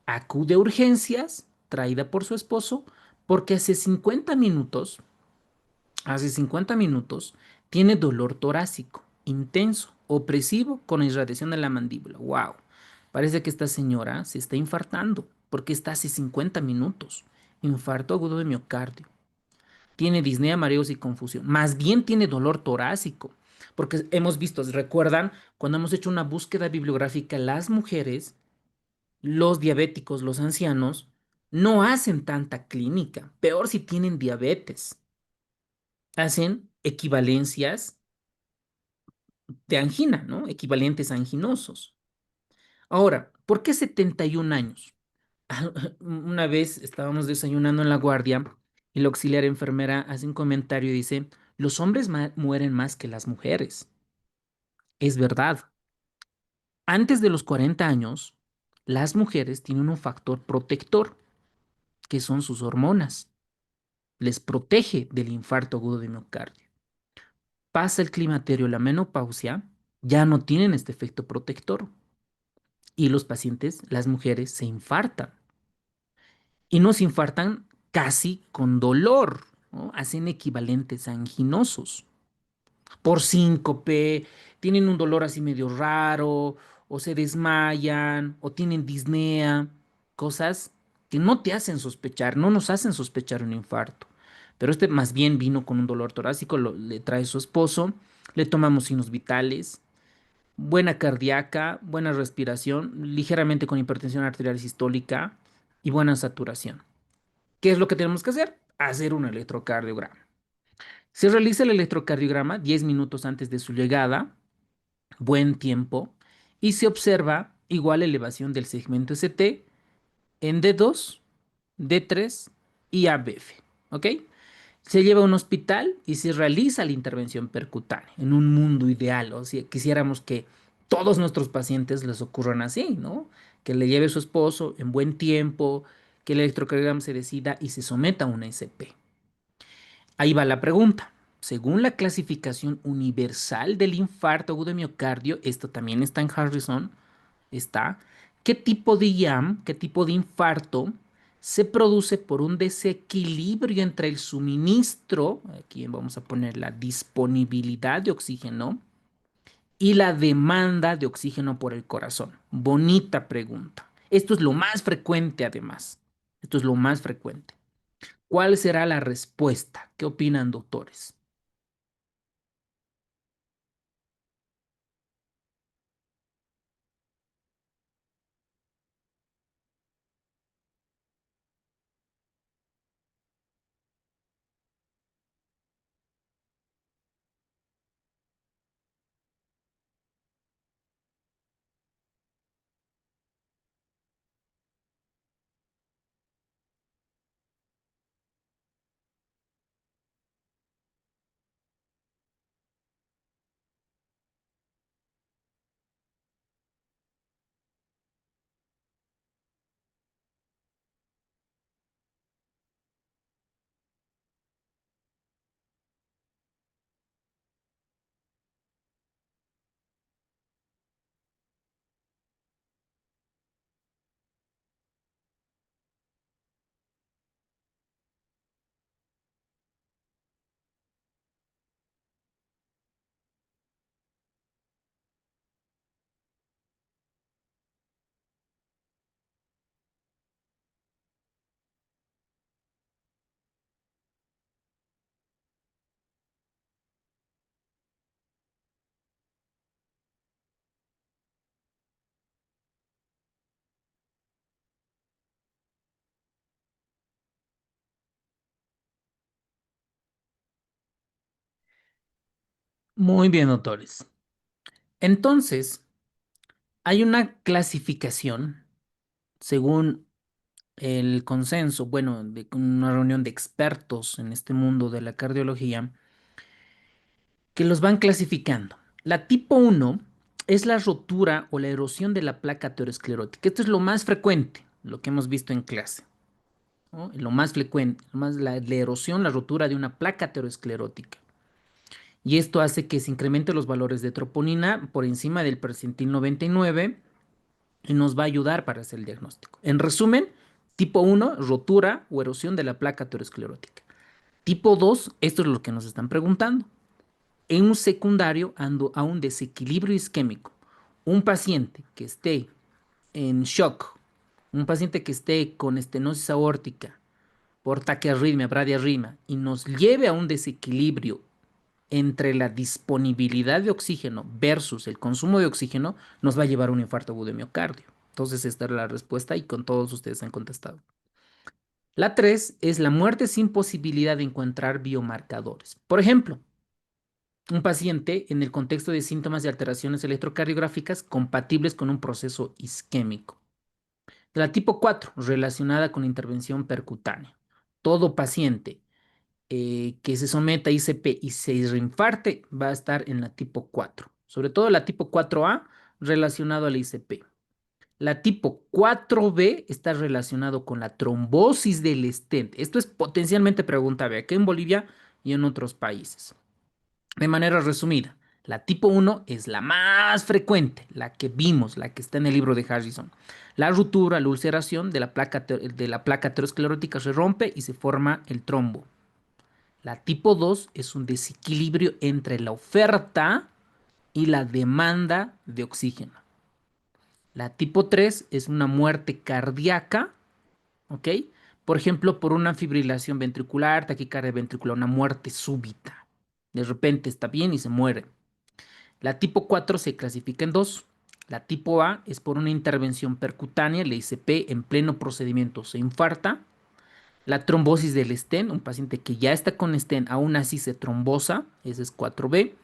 Acude a urgencias, traída por su esposo, porque hace 50 minutos, tiene dolor torácico, intenso, opresivo, con irradiación de la mandíbula. ¡Wow! Parece que esta señora se está infartando, porque está hace 50 minutos. Infarto agudo de miocardio. Tiene disnea, mareos y confusión. Más bien tiene dolor torácico, porque hemos visto, ¿recuerdan? Cuando hemos hecho una búsqueda bibliográfica, las mujeres, los diabéticos, los ancianos, no hacen tanta clínica. Peor si tienen diabetes. Hacen equivalencias de angina, ¿no? Equivalentes anginosos. Ahora, ¿por qué 71 años? Una vez estábamos desayunando en la guardia y la auxiliar enfermera hace un comentario y dice, los hombres mueren más que las mujeres. Es verdad. Antes de los 40 años, las mujeres tienen un factor protector, que son sus hormonas. Les protege del infarto agudo de miocardio. Pasa el climaterio, la menopausia, ya no tienen este efecto protector. Y los pacientes, las mujeres, se infartan. Y nos infartan casi con dolor, ¿no? Hacen equivalentes anginosos. Por síncope, tienen un dolor así medio raro, o se desmayan, o tienen disnea, cosas que no te hacen sospechar, no nos hacen sospechar un infarto. Pero este más bien vino con un dolor torácico, le trae su esposo, le tomamos signos vitales, buena cardíaca, buena respiración, ligeramente con hipertensión arterial sistólica y buena saturación. ¿Qué es lo que tenemos que hacer? Hacer un electrocardiograma. Se realiza el electrocardiograma 10 minutos antes de su llegada, buen tiempo, y se observa igual elevación del segmento ST en D2, D3 y ABF. ¿Ok? Se lleva a un hospital y se realiza la intervención percutánea en un mundo ideal. O sea, quisiéramos que todos nuestros pacientes les ocurran así, ¿no? Que le lleve su esposo en buen tiempo, que el electrocardiograma se decida y se someta a una SP. Ahí va la pregunta. Según la clasificación universal del infarto agudo de miocardio, esto también está en Harrison, está, ¿qué tipo de IAM, qué tipo de infarto se produce por un desequilibrio entre el suministro, aquí vamos a poner la disponibilidad de oxígeno, y la demanda de oxígeno por el corazón? Bonita pregunta. Esto es lo más frecuente además. Esto es lo más frecuente. ¿Cuál será la respuesta? ¿Qué opinan, doctores? Muy bien, doctores. Entonces, hay una clasificación según el consenso, bueno, de una reunión de expertos en este mundo de la cardiología, que los van clasificando. La tipo 1 es la rotura o la erosión de la placa aterosclerótica. Esto es lo más frecuente, lo que hemos visto en clase, ¿no? Lo más frecuente, la erosión, la rotura de una placa aterosclerótica. Y esto hace que se incrementen los valores de troponina por encima del percentil 99 y nos va a ayudar para hacer el diagnóstico. En resumen, tipo 1, rotura o erosión de la placa aterosclerótica. Tipo 2, esto es lo que nos están preguntando. En un secundario a un desequilibrio isquémico, un paciente que esté en shock, un paciente que esté con estenosis aórtica por taquiarritmia, bradiarritmia y nos lleve a un desequilibrio entre la disponibilidad de oxígeno versus el consumo de oxígeno, nos va a llevar a un infarto agudo de miocardio. Entonces, esta es la respuesta y con todos ustedes han contestado. La 3 es la muerte sin posibilidad de encontrar biomarcadores. Por ejemplo, un paciente en el contexto de síntomas de alteraciones electrocardiográficas compatibles con un proceso isquémico. La tipo 4, relacionada con intervención percutánea. Todo paciente que se someta a ICP y se reinfarte va a estar en la tipo 4. Sobre todo la tipo 4A relacionado a la ICP. La tipo 4B está relacionado con la trombosis del stent. Esto es potencialmente pregunta B, aquí en Bolivia y en otros países. De manera resumida, la tipo 1 es la más frecuente, la que vimos, la que está en el libro de Harrison. La ruptura, la ulceración de la placa aterosclerótica se rompe y se forma el trombo. La tipo 2 es un desequilibrio entre la oferta y la demanda de oxígeno. La tipo 3 es una muerte cardíaca, ¿ok? Por ejemplo, por una fibrilación ventricular, taquicardia ventricular, una muerte súbita. De repente está bien y se muere. La tipo 4 se clasifica en dos. La tipo A es por una intervención percutánea, la ICP en pleno procedimiento se infarta. La trombosis del stent, un paciente que ya está con stent, aún así se trombosa, ese es 4B.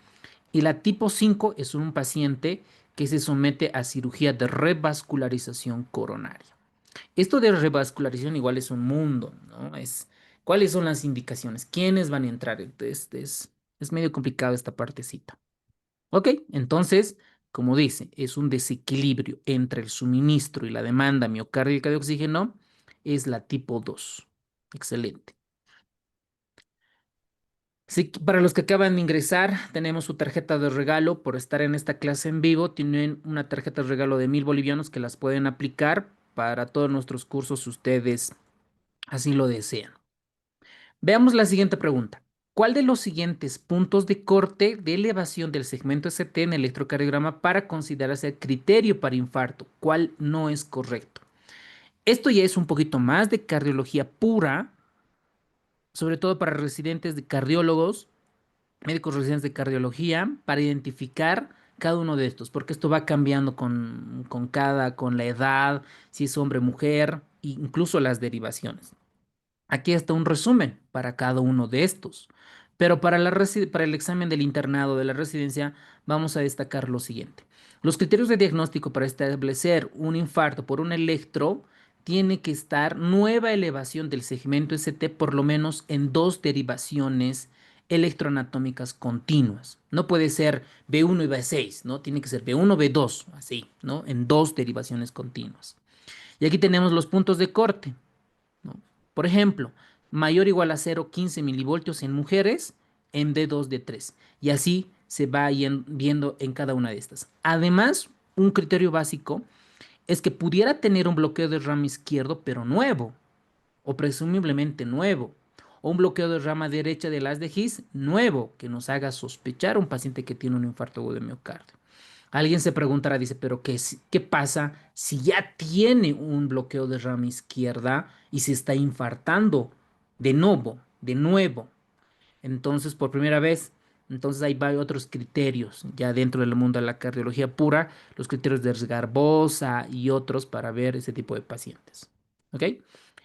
Y la tipo 5 es un paciente que se somete a cirugía de revascularización coronaria. Esto de revascularización igual es un mundo, ¿no? ¿Cuáles son las indicaciones? ¿Quiénes van a entrar? Entonces, es medio complicado esta partecita. Ok, entonces, como dice, es un desequilibrio entre el suministro y la demanda miocárdica de oxígeno, es la tipo 2. Excelente. Para los que acaban de ingresar, tenemos su tarjeta de regalo por estar en esta clase en vivo. Tienen una tarjeta de regalo de 1000 bolivianos que las pueden aplicar para todos nuestros cursos si ustedes así lo desean. Veamos la siguiente pregunta. ¿Cuál de los siguientes puntos de corte de elevación del segmento ST en el electrocardiograma para considerarse criterio para infarto? ¿Cuál no es correcto? Esto ya es un poquito más de cardiología pura, sobre todo para residentes de cardiólogos, médicos residentes de cardiología, para identificar cada uno de estos, porque esto va cambiando con la edad, si es hombre, mujer, e incluso las derivaciones. Aquí está un resumen para cada uno de estos. Pero para el examen del internado de la residencia vamos a destacar lo siguiente. Los criterios de diagnóstico para establecer un infarto por un electro tiene que estar nueva elevación del segmento ST por lo menos en dos derivaciones electroanatómicas continuas. No puede ser B1 y B6, ¿no? Tiene que ser B1, B2, así, ¿no? En dos derivaciones continuas. Y aquí tenemos los puntos de corte, ¿no? Por ejemplo, mayor o igual a 0,15 milivoltios en mujeres en D2, D3. Y así se va viendo en cada una de estas. Además, un criterio básico es que pudiera tener un bloqueo de rama izquierdo, pero nuevo, o presumiblemente nuevo, o un bloqueo de rama derecha de las de His nuevo, que nos haga sospechar a un paciente que tiene un infarto agudo de miocardio. Alguien se preguntará, dice, pero ¿qué pasa si ya tiene un bloqueo de rama izquierda y se está infartando de nuevo, de nuevo? Entonces, por primera vez, entonces hay varios otros criterios ya dentro del mundo de la cardiología pura, los criterios de Garbosa y otros para ver ese tipo de pacientes. ¿Ok?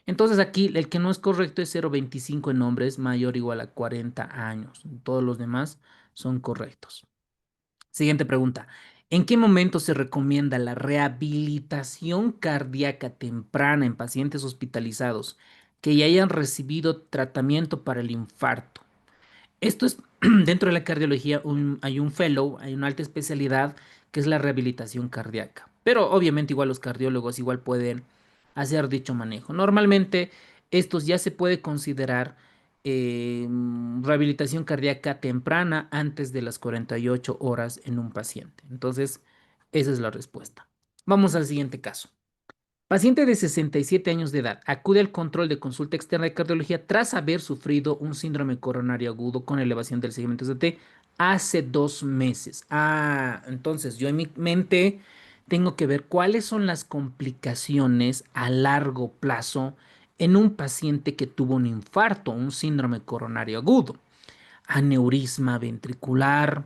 Entonces aquí el que no es correcto es 0,25 en hombres mayor o igual a 40 años. Todos los demás son correctos. Siguiente pregunta. ¿En qué momento se recomienda la rehabilitación cardíaca temprana en pacientes hospitalizados que ya hayan recibido tratamiento para el infarto? Esto es, dentro de la cardiología, hay un fellow, hay una alta especialidad que es la rehabilitación cardíaca. Pero obviamente igual los cardiólogos igual pueden hacer dicho manejo. Normalmente estos ya se puede considerar rehabilitación cardíaca temprana antes de las 48 horas en un paciente. Entonces, esa es la respuesta. Vamos al siguiente caso. Paciente de 67 años de edad acude al control de consulta externa de cardiología tras haber sufrido un síndrome coronario agudo con elevación del segmento ST hace 2 meses. Entonces yo en mi mente tengo que ver cuáles son las complicaciones a largo plazo en un paciente que tuvo un infarto, un síndrome coronario agudo, aneurisma ventricular,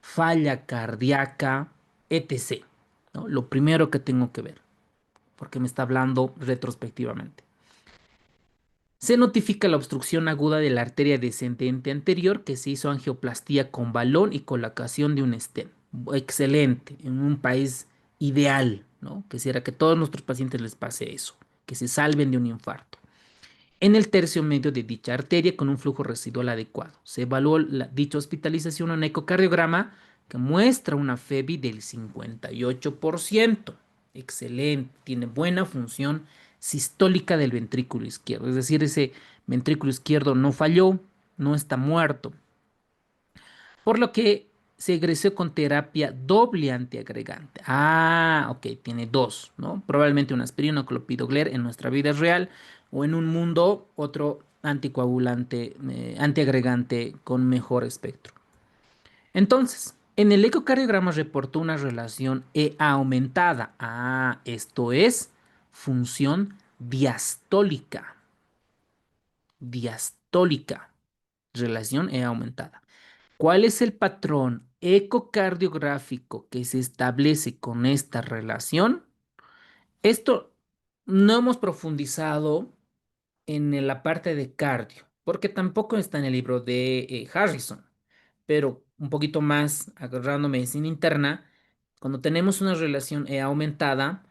falla cardíaca, etc. ¿No? Lo primero que tengo que ver porque me está hablando retrospectivamente. Se notifica la obstrucción aguda de la arteria descendente anterior que se hizo angioplastía con balón y colocación de un stent. Excelente, en un país ideal, ¿no? Quisiera que a todos nuestros pacientes les pase eso, que se salven de un infarto. En el tercio medio de dicha arteria con un flujo residual adecuado. Se evaluó dicha hospitalización en un ecocardiograma que muestra una FEBI del 58%. Excelente, tiene buena función sistólica del ventrículo izquierdo. Es decir, ese ventrículo izquierdo no falló, no está muerto. Por lo que se egresó con terapia doble antiagregante. Ok, tiene dos, ¿no? Probablemente una aspirina o clopidogrel en nuestra vida real o en un mundo otro anticoagulante, antiagregante con mejor espectro. Entonces, en el ecocardiograma reportó una relación EA aumentada. Esto es función diastólica. Diastólica. Relación EA aumentada. ¿Cuál es el patrón ecocardiográfico que se establece con esta relación? Esto no hemos profundizado en la parte de cardio, porque tampoco está en el libro de Harrison, pero un poquito más agarrando medicina interna, cuando tenemos una relación aumentada,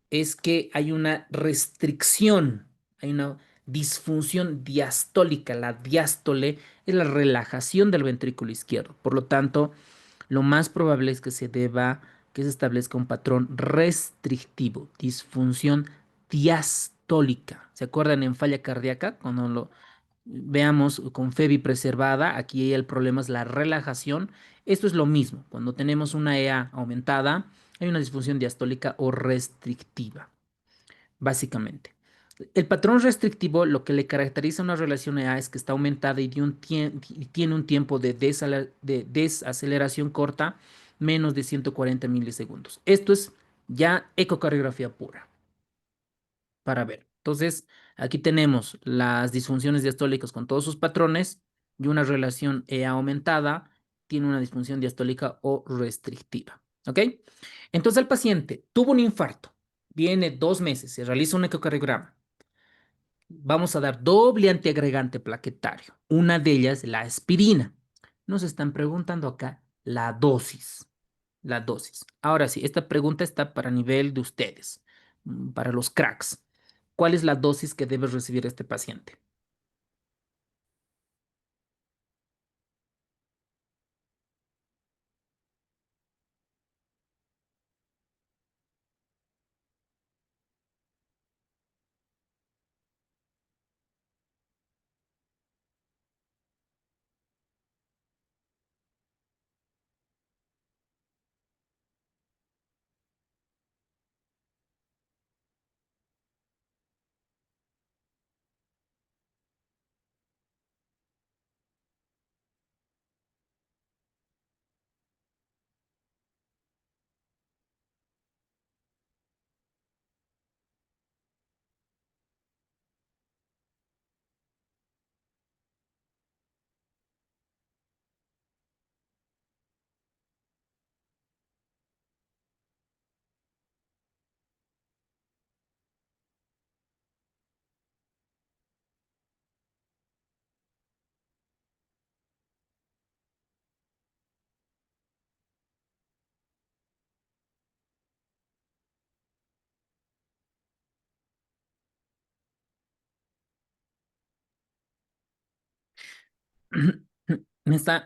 es que hay una restricción, hay una disfunción diastólica. La diástole es la relajación del ventrículo izquierdo. Por lo tanto, lo más probable es que que se establezca un patrón restrictivo, disfunción diastólica. ¿Se acuerdan en falla cardíaca? Cuando lo veamos con FEBI preservada, aquí el problema es la relajación. Esto es lo mismo. Cuando tenemos una EA aumentada, hay una disfunción diastólica o restrictiva, básicamente. El patrón restrictivo, lo que le caracteriza a una relación EA es que está aumentada y tiene un tiempo de desaceleración corta, menos de 140 milisegundos. Esto es ya ecocardiografía pura para ver. Entonces, aquí tenemos las disfunciones diastólicas con todos sus patrones y una relación EA aumentada tiene una disfunción diastólica o restrictiva. ¿Ok? Entonces, el paciente tuvo un infarto, viene 2 meses, se realiza un ecocardiograma. Vamos a dar doble antiagregante plaquetario. Una de ellas, la aspirina. Nos están preguntando acá la dosis. La dosis. Ahora sí, esta pregunta está para nivel de ustedes, para los cracks. ¿Cuál es la dosis que debe recibir este paciente?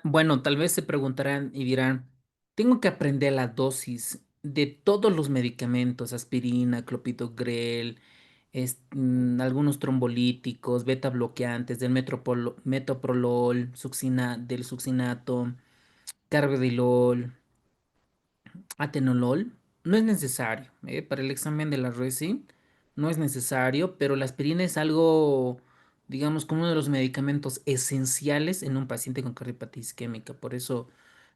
Bueno, tal vez se preguntarán y dirán, tengo que aprender la dosis de todos los medicamentos, aspirina, clopidogrel, algunos trombolíticos, beta bloqueantes, del metoprolol, del succinato, carvedilol, atenolol. No es necesario, ¿eh? Para el examen de la RESI no es necesario, pero la aspirina es algo, digamos, como uno de los medicamentos esenciales en un paciente con cardiopatía isquémica. Por eso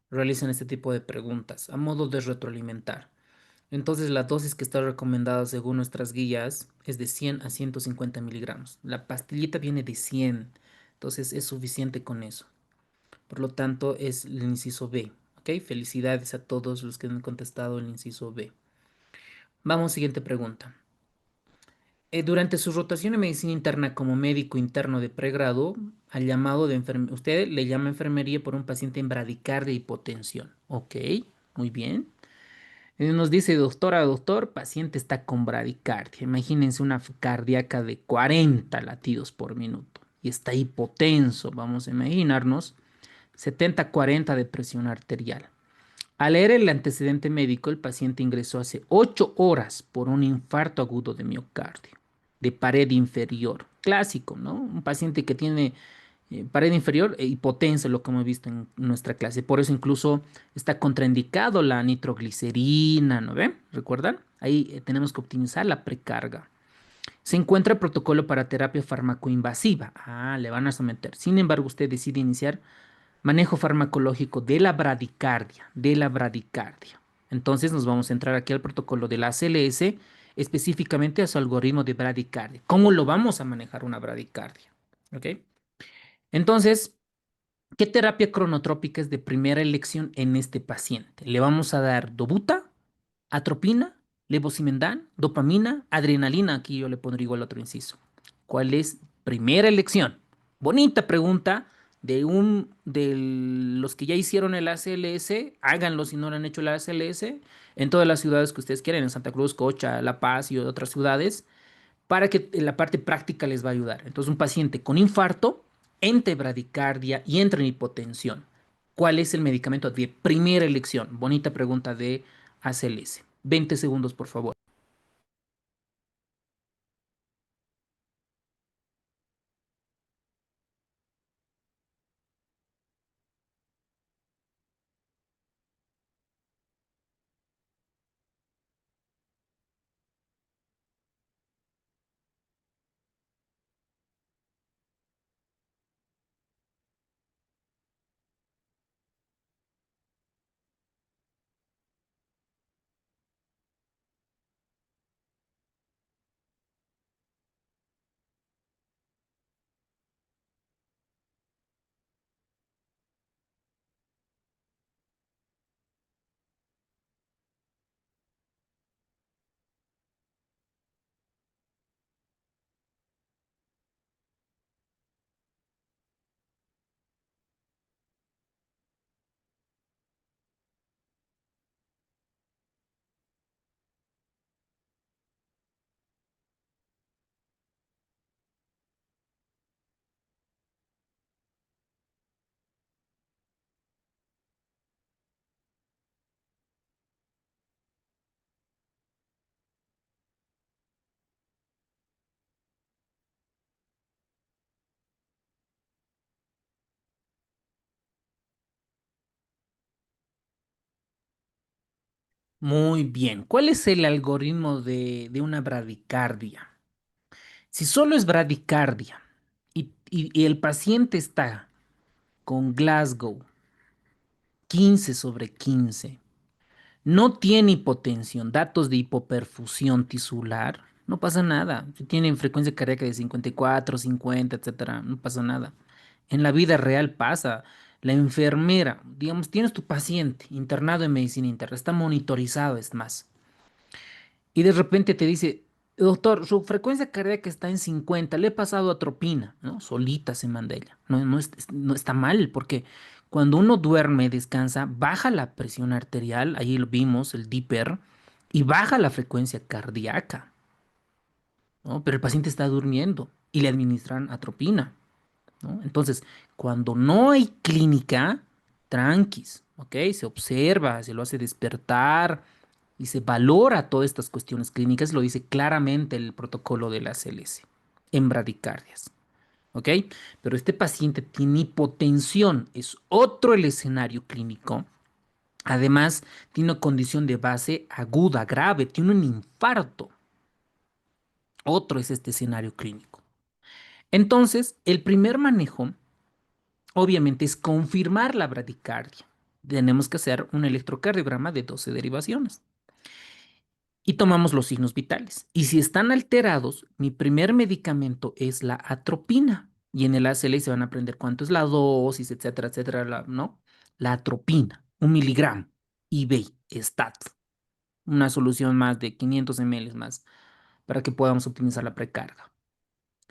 realizan este tipo de preguntas a modo de retroalimentar. Entonces, la dosis que está recomendada según nuestras guías es de 100 a 150 miligramos. La pastillita viene de 100, entonces es suficiente con eso. Por lo tanto, es el inciso B. ¿Ok? Felicidades a todos los que han contestado el inciso B. Vamos, siguiente pregunta. Durante su rotación en medicina interna como médico interno de pregrado, al llamado de enfermería, usted le llama enfermería por un paciente en bradicardia y hipotensión. Ok, muy bien. Nos dice, doctora, doctor, paciente está con bradicardia. Imagínense una cardíaca de 40 latidos por minuto y está hipotenso. Vamos a imaginarnos 70-40 de presión arterial. Al leer el antecedente médico, el paciente ingresó hace 8 horas por un infarto agudo de miocardio, de pared inferior. Clásico, ¿no? Un paciente que tiene pared inferior e hipotensa, lo que hemos visto en nuestra clase. Por eso incluso está contraindicado la nitroglicerina, ¿no ven? ¿Recuerdan? Ahí tenemos que optimizar la precarga. Se encuentra el protocolo para terapia farmacoinvasiva. Ah, le van a someter. Sin embargo, usted decide iniciar manejo farmacológico de la bradicardia, de la bradicardia. Entonces nos vamos a entrar aquí al protocolo de la ACLS, específicamente a su algoritmo de bradicardia. ¿Cómo lo vamos a manejar una bradicardia? ¿Ok? Entonces, ¿qué terapia cronotrópica es de primera elección en este paciente? Le vamos a dar dobuta, atropina, levosimendan, dopamina, adrenalina. Aquí yo le pondría igual otro inciso. ¿Cuál es primera elección? Bonita pregunta de los que ya hicieron el ACLS. Háganlo si no lo han hecho el ACLS en todas las ciudades que ustedes quieran, en Santa Cruz, Cocha, La Paz y otras ciudades, para que en la parte práctica les va a ayudar. Entonces, un paciente con infarto, entre bradicardia y entre en hipotensión. ¿Cuál es el medicamento de primera elección? Bonita pregunta de ACLS. 20 segundos, por favor. Muy bien. ¿Cuál es el algoritmo de una bradicardia? Si solo es bradicardia y el paciente está con Glasgow 15/15, no tiene hipotensión, datos de hipoperfusión tisular, no pasa nada. Si tienen frecuencia cardíaca de 54, 50, etcétera, no pasa nada. En la vida real pasa. La enfermera, digamos, tienes tu paciente internado en medicina interna, está monitorizado, es más, y de repente te dice, doctor, su frecuencia cardíaca está en 50, le he pasado atropina, ¿no? Solita se manda ella. No, no está mal, porque cuando uno duerme, descansa, baja la presión arterial, ahí lo vimos, el Dipper, y baja la frecuencia cardíaca, ¿no? Pero el paciente está durmiendo y le administran atropina. ¿no? Entonces, cuando no hay clínica, tranquis, ¿ok? Se observa, se lo hace despertar y se valora todas estas cuestiones clínicas, lo dice claramente el protocolo de la CLS en bradicardias, ¿ok? Pero este paciente tiene hipotensión, es otro el escenario clínico. Además, tiene una condición de base aguda, grave, tiene un infarto. Otro es este escenario clínico. Entonces, el primer manejo, obviamente, es confirmar la bradicardia. Tenemos que hacer un electrocardiograma de 12 derivaciones. Y tomamos los signos vitales. Y si están alterados, mi primer medicamento es la atropina. Y en el ACLA se van a aprender cuánto es la dosis, etcétera, etcétera, ¿no? La atropina, 1 miligramo. IV, STAT, una solución más de 500 ml más para que podamos optimizar la precarga.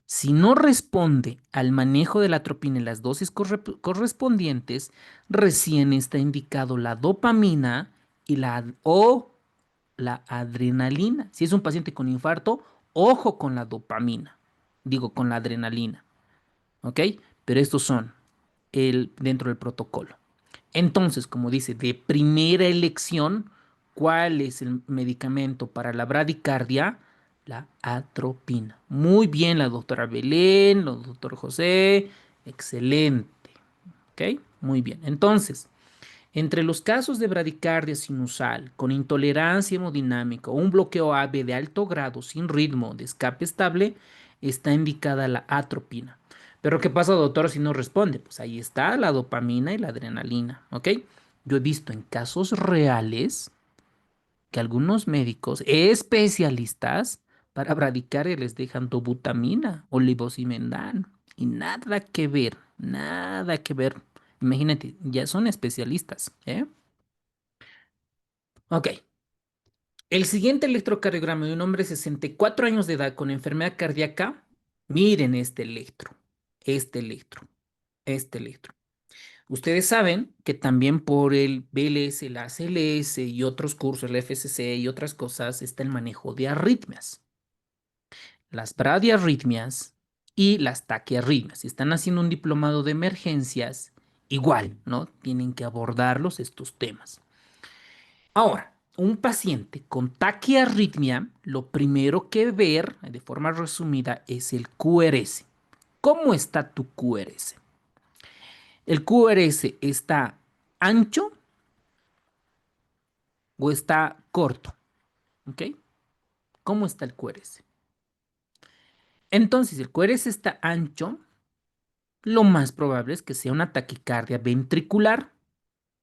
Si no responde al manejo de la atropina en las dosis correspondientes, recién está indicado la dopamina y la adrenalina. Si es un paciente con infarto, ojo con la dopamina, digo con la adrenalina, ¿ok? Pero estos son dentro del protocolo. Entonces, como dice, de primera elección, ¿cuál es el medicamento para la bradicardia? La atropina. Muy bien, la doctora Belén, el doctor José, excelente, ¿ok? Muy bien. Entonces, entre los casos de bradicardia sinusal con intolerancia hemodinámica o un bloqueo AV de alto grado sin ritmo de escape estable, está indicada la atropina. Pero ¿qué pasa, doctor, si no responde? Pues ahí está la dopamina y la adrenalina, ¿ok? Yo he visto en casos reales que algunos médicos especialistas para bradicardia les dejan dobutamina o levosimendan y nada que ver, nada que ver. Imagínate, ya son especialistas, ¿eh? Ok. El siguiente electrocardiograma de un hombre de 64 años de edad con enfermedad cardíaca. Miren este electro, este electro. Ustedes saben que también por el BLS, la ACLS y otros cursos, el FCC y otras cosas, está el manejo de arritmias. Las bradiarritmias y las taquiarritmias. Si están haciendo un diplomado de emergencias, igual, ¿no? Tienen que abordarlos estos temas. Ahora, un paciente con taquiarritmia, lo primero que ver, de forma resumida, es el QRS. ¿Cómo está tu QRS? ¿El QRS está ancho o está corto? ¿Ok? ¿Cómo está el QRS? Entonces, si el QRS está ancho, lo más probable es que sea una taquicardia ventricular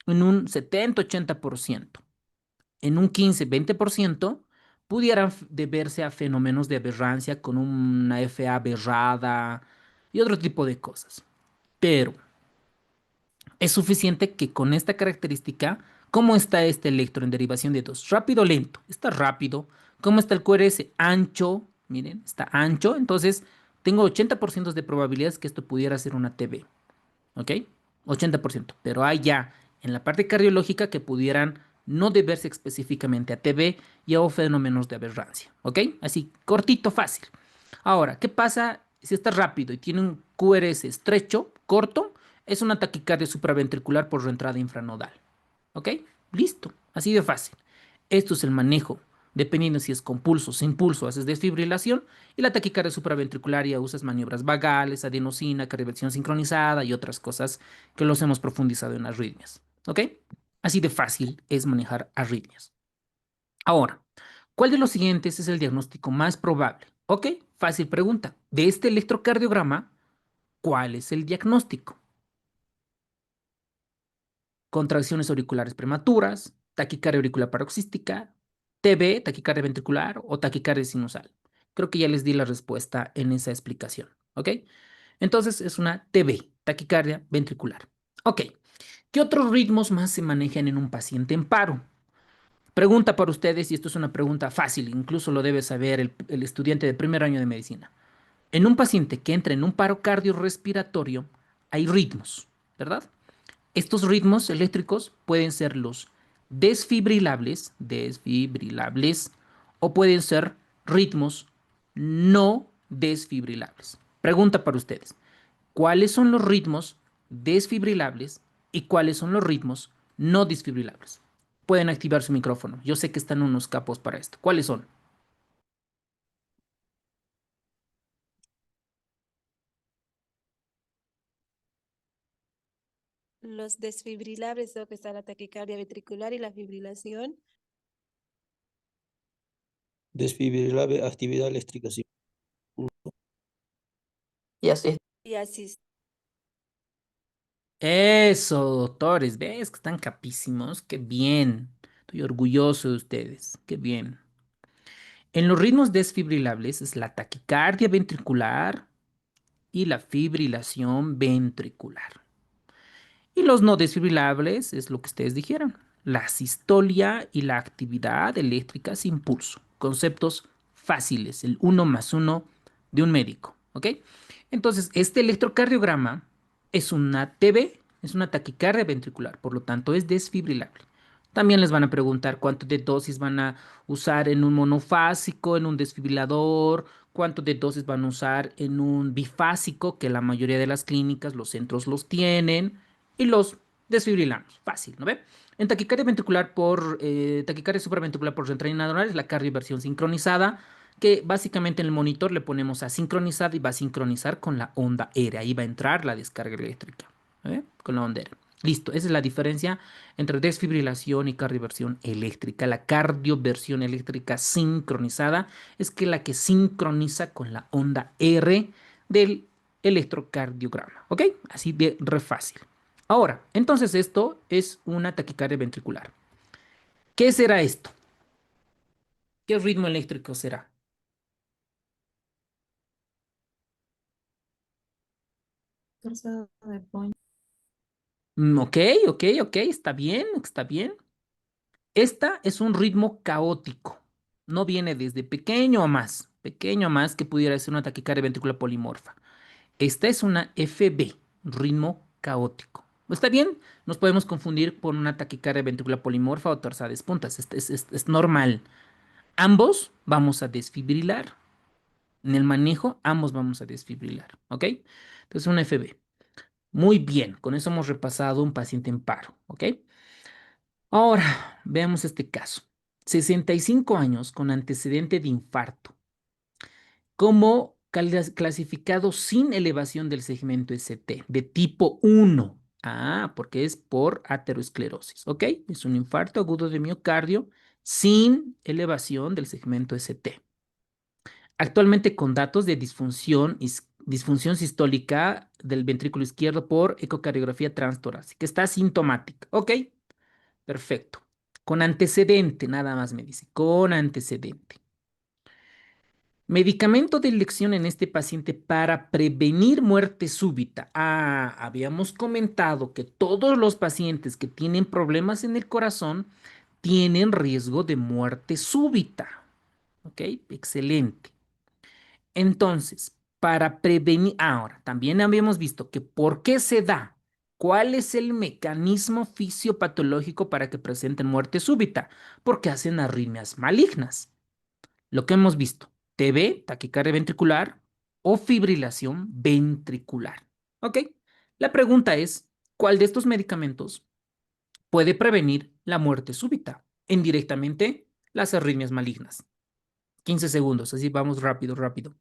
en un 70-80%. En un 15-20% pudieran deberse a fenómenos de aberrancia con una FA aberrada y otro tipo de cosas. Pero es suficiente que con esta característica, ¿cómo está este electro en derivación de 2? Rápido o lento. Está rápido. ¿Cómo está el QRS? Ancho. Miren, está ancho. Entonces, tengo 80% de probabilidades que esto pudiera ser una TB. ¿Ok? 80%. Pero hay ya en la parte cardiológica que pudieran no deberse específicamente a TB y a fenómenos de aberrancia. ¿Ok? Así, cortito, fácil. Ahora, ¿qué pasa si está rápido y tiene un QRS estrecho, corto? Es una taquicardia supraventricular por reentrada infranodal. ¿Ok? Listo. Así de fácil. Esto es el manejo. Dependiendo si es con pulso, sin pulso, haces desfibrilación. Y la taquicardia supraventricular ya usas maniobras vagales, adenosina, cardioversión sincronizada y otras cosas que los hemos profundizado en arritmias. ¿Ok? Así de fácil es manejar arritmias. Ahora, ¿cuál de los siguientes es el diagnóstico más probable? Ok, fácil pregunta. De este electrocardiograma, ¿cuál es el diagnóstico? Contracciones auriculares prematuras, taquicardia auricular paroxística, TB, taquicardia ventricular o taquicardia sinusal. Creo que ya les di la respuesta en esa explicación, ¿ok? Entonces es una TB, taquicardia ventricular. Ok, ¿qué otros ritmos más se manejan en un paciente en paro? Pregunta para ustedes, y esto es una pregunta fácil, incluso lo debe saber el estudiante de primer año de medicina. En un paciente que entra en un paro cardiorrespiratorio, hay ritmos, ¿verdad? Estos ritmos eléctricos pueden ser los desfibrilables, o pueden ser ritmos no desfibrilables. Pregunta para ustedes. cuáles son los ritmos desfibrilables y cuáles son los ritmos no desfibrilables. Pueden activar su micrófono. Yo sé que están unos capos para esto. ¿Cuáles son? Los desfibrilables, lo que está la taquicardia ventricular y la fibrilación. Desfibrilable, actividad eléctrica, sí. Y así. Y así. Eso, doctores. ¿Ves que están capísimos? Qué bien. Estoy orgulloso de ustedes. Qué bien. En los ritmos desfibrilables es la taquicardia ventricular y la fibrilación ventricular. Y los no desfibrilables es lo que ustedes dijeron, la sistolia y la actividad eléctrica sin pulso. Conceptos fáciles, el uno más uno de un médico, ¿ok? Entonces, este electrocardiograma es una TB, es una taquicardia ventricular, por lo tanto es desfibrilable. También les van a preguntar cuánto de dosis van a usar en un monofásico, en un desfibrilador, cuánto de dosis van a usar en un bifásico, que la mayoría de las clínicas, los centros los tienen y los desfibrilamos. Fácil, ¿no ve? En taquicardia ventricular por taquicardia supraventricular por central neuronal es la cardioversión sincronizada, que básicamente en el monitor le ponemos a sincronizar y va a sincronizar con la onda aérea. Ahí va a entrar la descarga eléctrica, ¿eh? Con la onda aérea. Listo, esa es la diferencia entre desfibrilación y cardioversión eléctrica. La cardioversión eléctrica sincronizada es que la que sincroniza con la onda R del electrocardiograma, ¿ok? Así de re fácil. Ahora, entonces esto es una taquicardia ventricular. ¿Qué será esto? ¿Qué ritmo eléctrico será? Ok, ok, ok, está bien, está bien. Esta es un ritmo caótico. No viene desde pequeño a más que pudiera ser una taquicardia ventricular polimorfa. Esta es una FB, ritmo caótico. ¿Está bien? Nos podemos confundir por una taquicardia ventricular polimorfa o torsades puntas. Es normal. Ambos vamos a desfibrilar. En el manejo, ambos vamos a desfibrilar. ¿Ok? Entonces, una FB. Muy bien. Con eso hemos repasado un paciente en paro. ¿Ok? Ahora, veamos este caso. 65 años con antecedente de infarto. Como clasificado sin elevación del segmento ST de tipo 1. Ah, porque es por aterosclerosis, ¿ok? Es un infarto agudo de miocardio sin elevación del segmento ST. Actualmente con datos de disfunción sistólica del ventrículo izquierdo por ecocardiografía transtorácica. Está sintomática, ¿ok? Perfecto. Con antecedente, nada más me dice, con antecedente. Medicamento de elección en este paciente para prevenir muerte súbita. Ah, habíamos comentado que todos los pacientes que tienen problemas en el corazón tienen riesgo de muerte súbita. ¿Ok? Excelente. Entonces, para prevenir, ahora, también habíamos visto que por qué se da, cuál es el mecanismo fisiopatológico para que presenten muerte súbita, porque hacen arritmias malignas. Lo que hemos visto, TB, taquicardia ventricular o fibrilación ventricular. ¿Ok? La pregunta es, ¿cuál de estos medicamentos puede prevenir la muerte súbita? Indirectamente, las arritmias malignas. 15 segundos, así vamos rápido, rápido.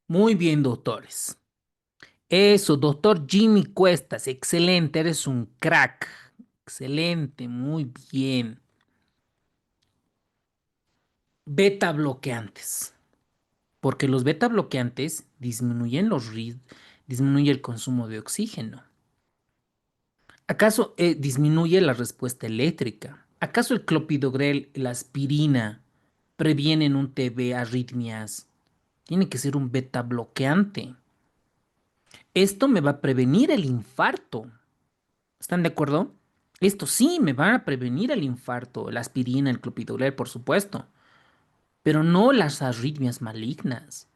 Muy bien, doctores. Eso, doctor Jimmy Cuestas, excelente, eres un crack. Excelente, muy bien. Beta bloqueantes, porque los beta bloqueantes disminuyen disminuye el consumo de oxígeno. ¿Acaso disminuye la respuesta eléctrica? ¿Acaso el clopidogrel, la aspirina, previenen un TB, arritmias? Tiene que ser un beta bloqueante. Esto me va a prevenir el infarto. ¿Están de acuerdo? Esto sí me va a prevenir el infarto, la aspirina, el clopidogrel, por supuesto, pero no las arritmias malignas.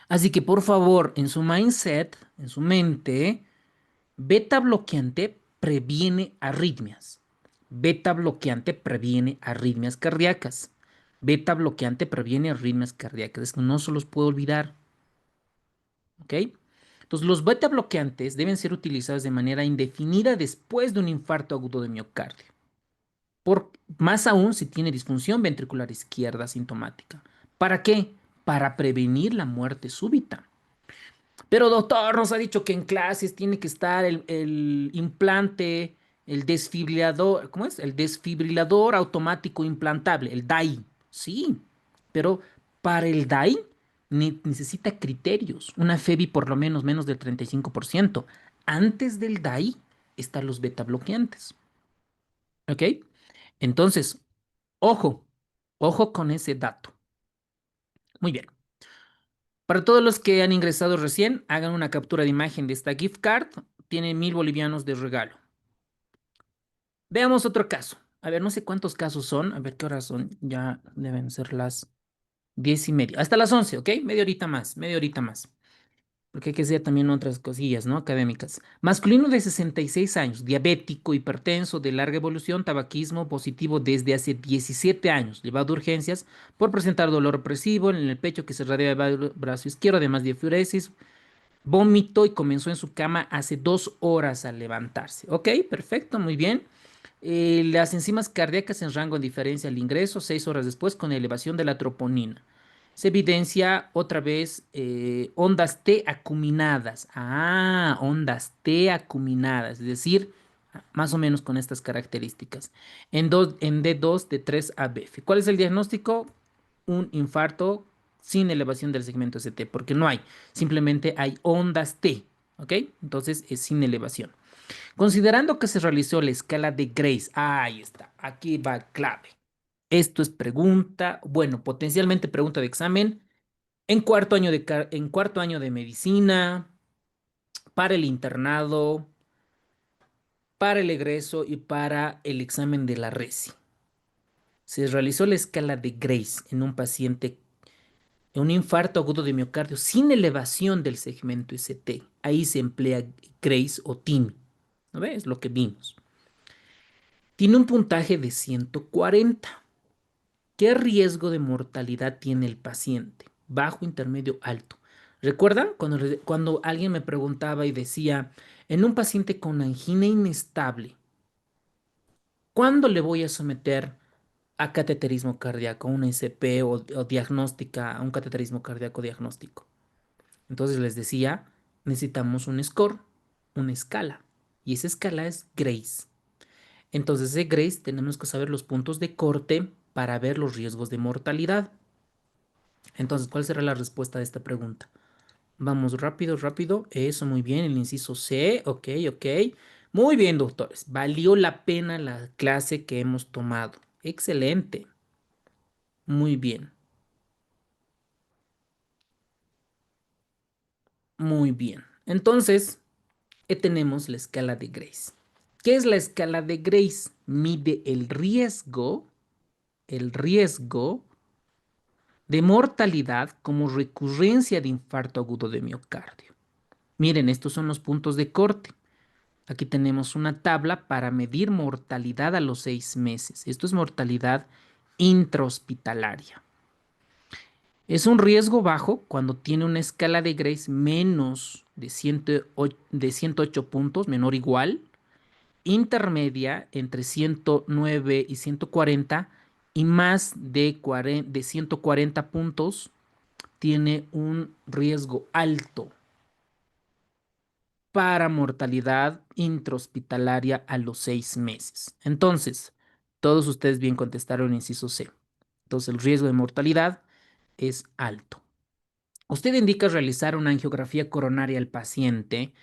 Así que por favor, en su mindset, en su mente, beta bloqueante previene arritmias. Beta bloqueante previene arritmias cardíacas. Beta bloqueante previene arritmias cardíacas. Es que no se los puedo olvidar. ¿Ok? Entonces, los beta bloqueantes deben ser utilizados de manera indefinida después de un infarto agudo de miocardio. Más aún si tiene disfunción ventricular izquierda sintomática. ¿Para qué? Para prevenir la muerte súbita. Pero doctor, nos ha dicho que en clases tiene que estar el implante, el desfibrilador, ¿cómo es? El desfibrilador automático implantable, el DAI. Sí, pero para el DAI necesita criterios, una FEBI por lo menos del 35%. Antes del DAI están los beta bloqueantes. ¿Ok? Entonces, ojo, ojo con ese dato. Muy bien. Para todos los que han ingresado recién, hagan una captura de imagen de esta gift card. Tiene 1000 bolivianos de regalo. Veamos otro caso. A ver, no sé cuántos casos son. A ver qué horas son. Ya deben ser las 10:30. Hasta las 11, ¿ok? Media horita más, media horita más. Porque hay que hacer también otras cosillas, ¿no? Académicas. Masculino de 66 años, diabético, hipertenso, de larga evolución, tabaquismo positivo desde hace 17 años, llevado a urgencias por presentar dolor opresivo en el pecho que se radia del brazo izquierdo, además de diuresis, vómito y comenzó en su cama hace 2 horas al levantarse. Ok, perfecto, muy bien. Las enzimas cardíacas en rango de diferencia al ingreso 6 horas después con elevación de la troponina. Se evidencia otra vez ondas T acuminadas. Ah, ondas T acuminadas, es decir, más o menos con estas características. En D2 de 3 a BF. ¿Cuál es el diagnóstico? Un infarto sin elevación del segmento ST, porque no hay, simplemente hay ondas T, ¿ok? Entonces es sin elevación. Considerando que se realizó la escala de Grace, ahí está, aquí va clave. Esto es pregunta, bueno, potencialmente pregunta de examen en cuarto año de medicina, para el internado, para el egreso y para el examen de la RESI. Se realizó la escala de Grace en un paciente en un infarto agudo de miocardio sin elevación del segmento ST. Ahí se emplea Grace o TIMI. ¿No ves? Lo que vimos. Tiene un puntaje de 140. ¿Qué riesgo de mortalidad tiene el paciente? Bajo, intermedio, alto. ¿Recuerdan cuando alguien me preguntaba y decía, en un paciente con angina inestable, ¿cuándo le voy a someter a cateterismo cardíaco, una ICP o diagnóstica, a un cateterismo cardíaco diagnóstico? Entonces les decía, necesitamos un score, una escala, y esa escala es Grace. Entonces de Grace tenemos que saber los puntos de corte para ver los riesgos de mortalidad. Entonces, ¿cuál será la respuesta de esta pregunta? Vamos rápido, rápido. Eso, muy bien. El inciso C. Ok, ok. Muy bien, doctores. Valió la pena la clase que hemos tomado. Excelente. Muy bien. Muy bien. Entonces, tenemos la escala de Grace. ¿Qué es la escala de Grace? Mide el riesgo de mortalidad como recurrencia de infarto agudo de miocardio. Miren, estos son los puntos de corte. Aquí tenemos una tabla para medir mortalidad a los 6 meses. Esto es mortalidad intrahospitalaria. Es un riesgo bajo cuando tiene una escala de Grace menos de 108 puntos, menor o igual. Intermedia entre 109 y 140 y más de 140 puntos tiene un riesgo alto para mortalidad intrahospitalaria a los 6 meses. Entonces, todos ustedes bien contestaron inciso C. Entonces, el riesgo de mortalidad es alto. Usted indica realizar una angiografía coronaria al paciente.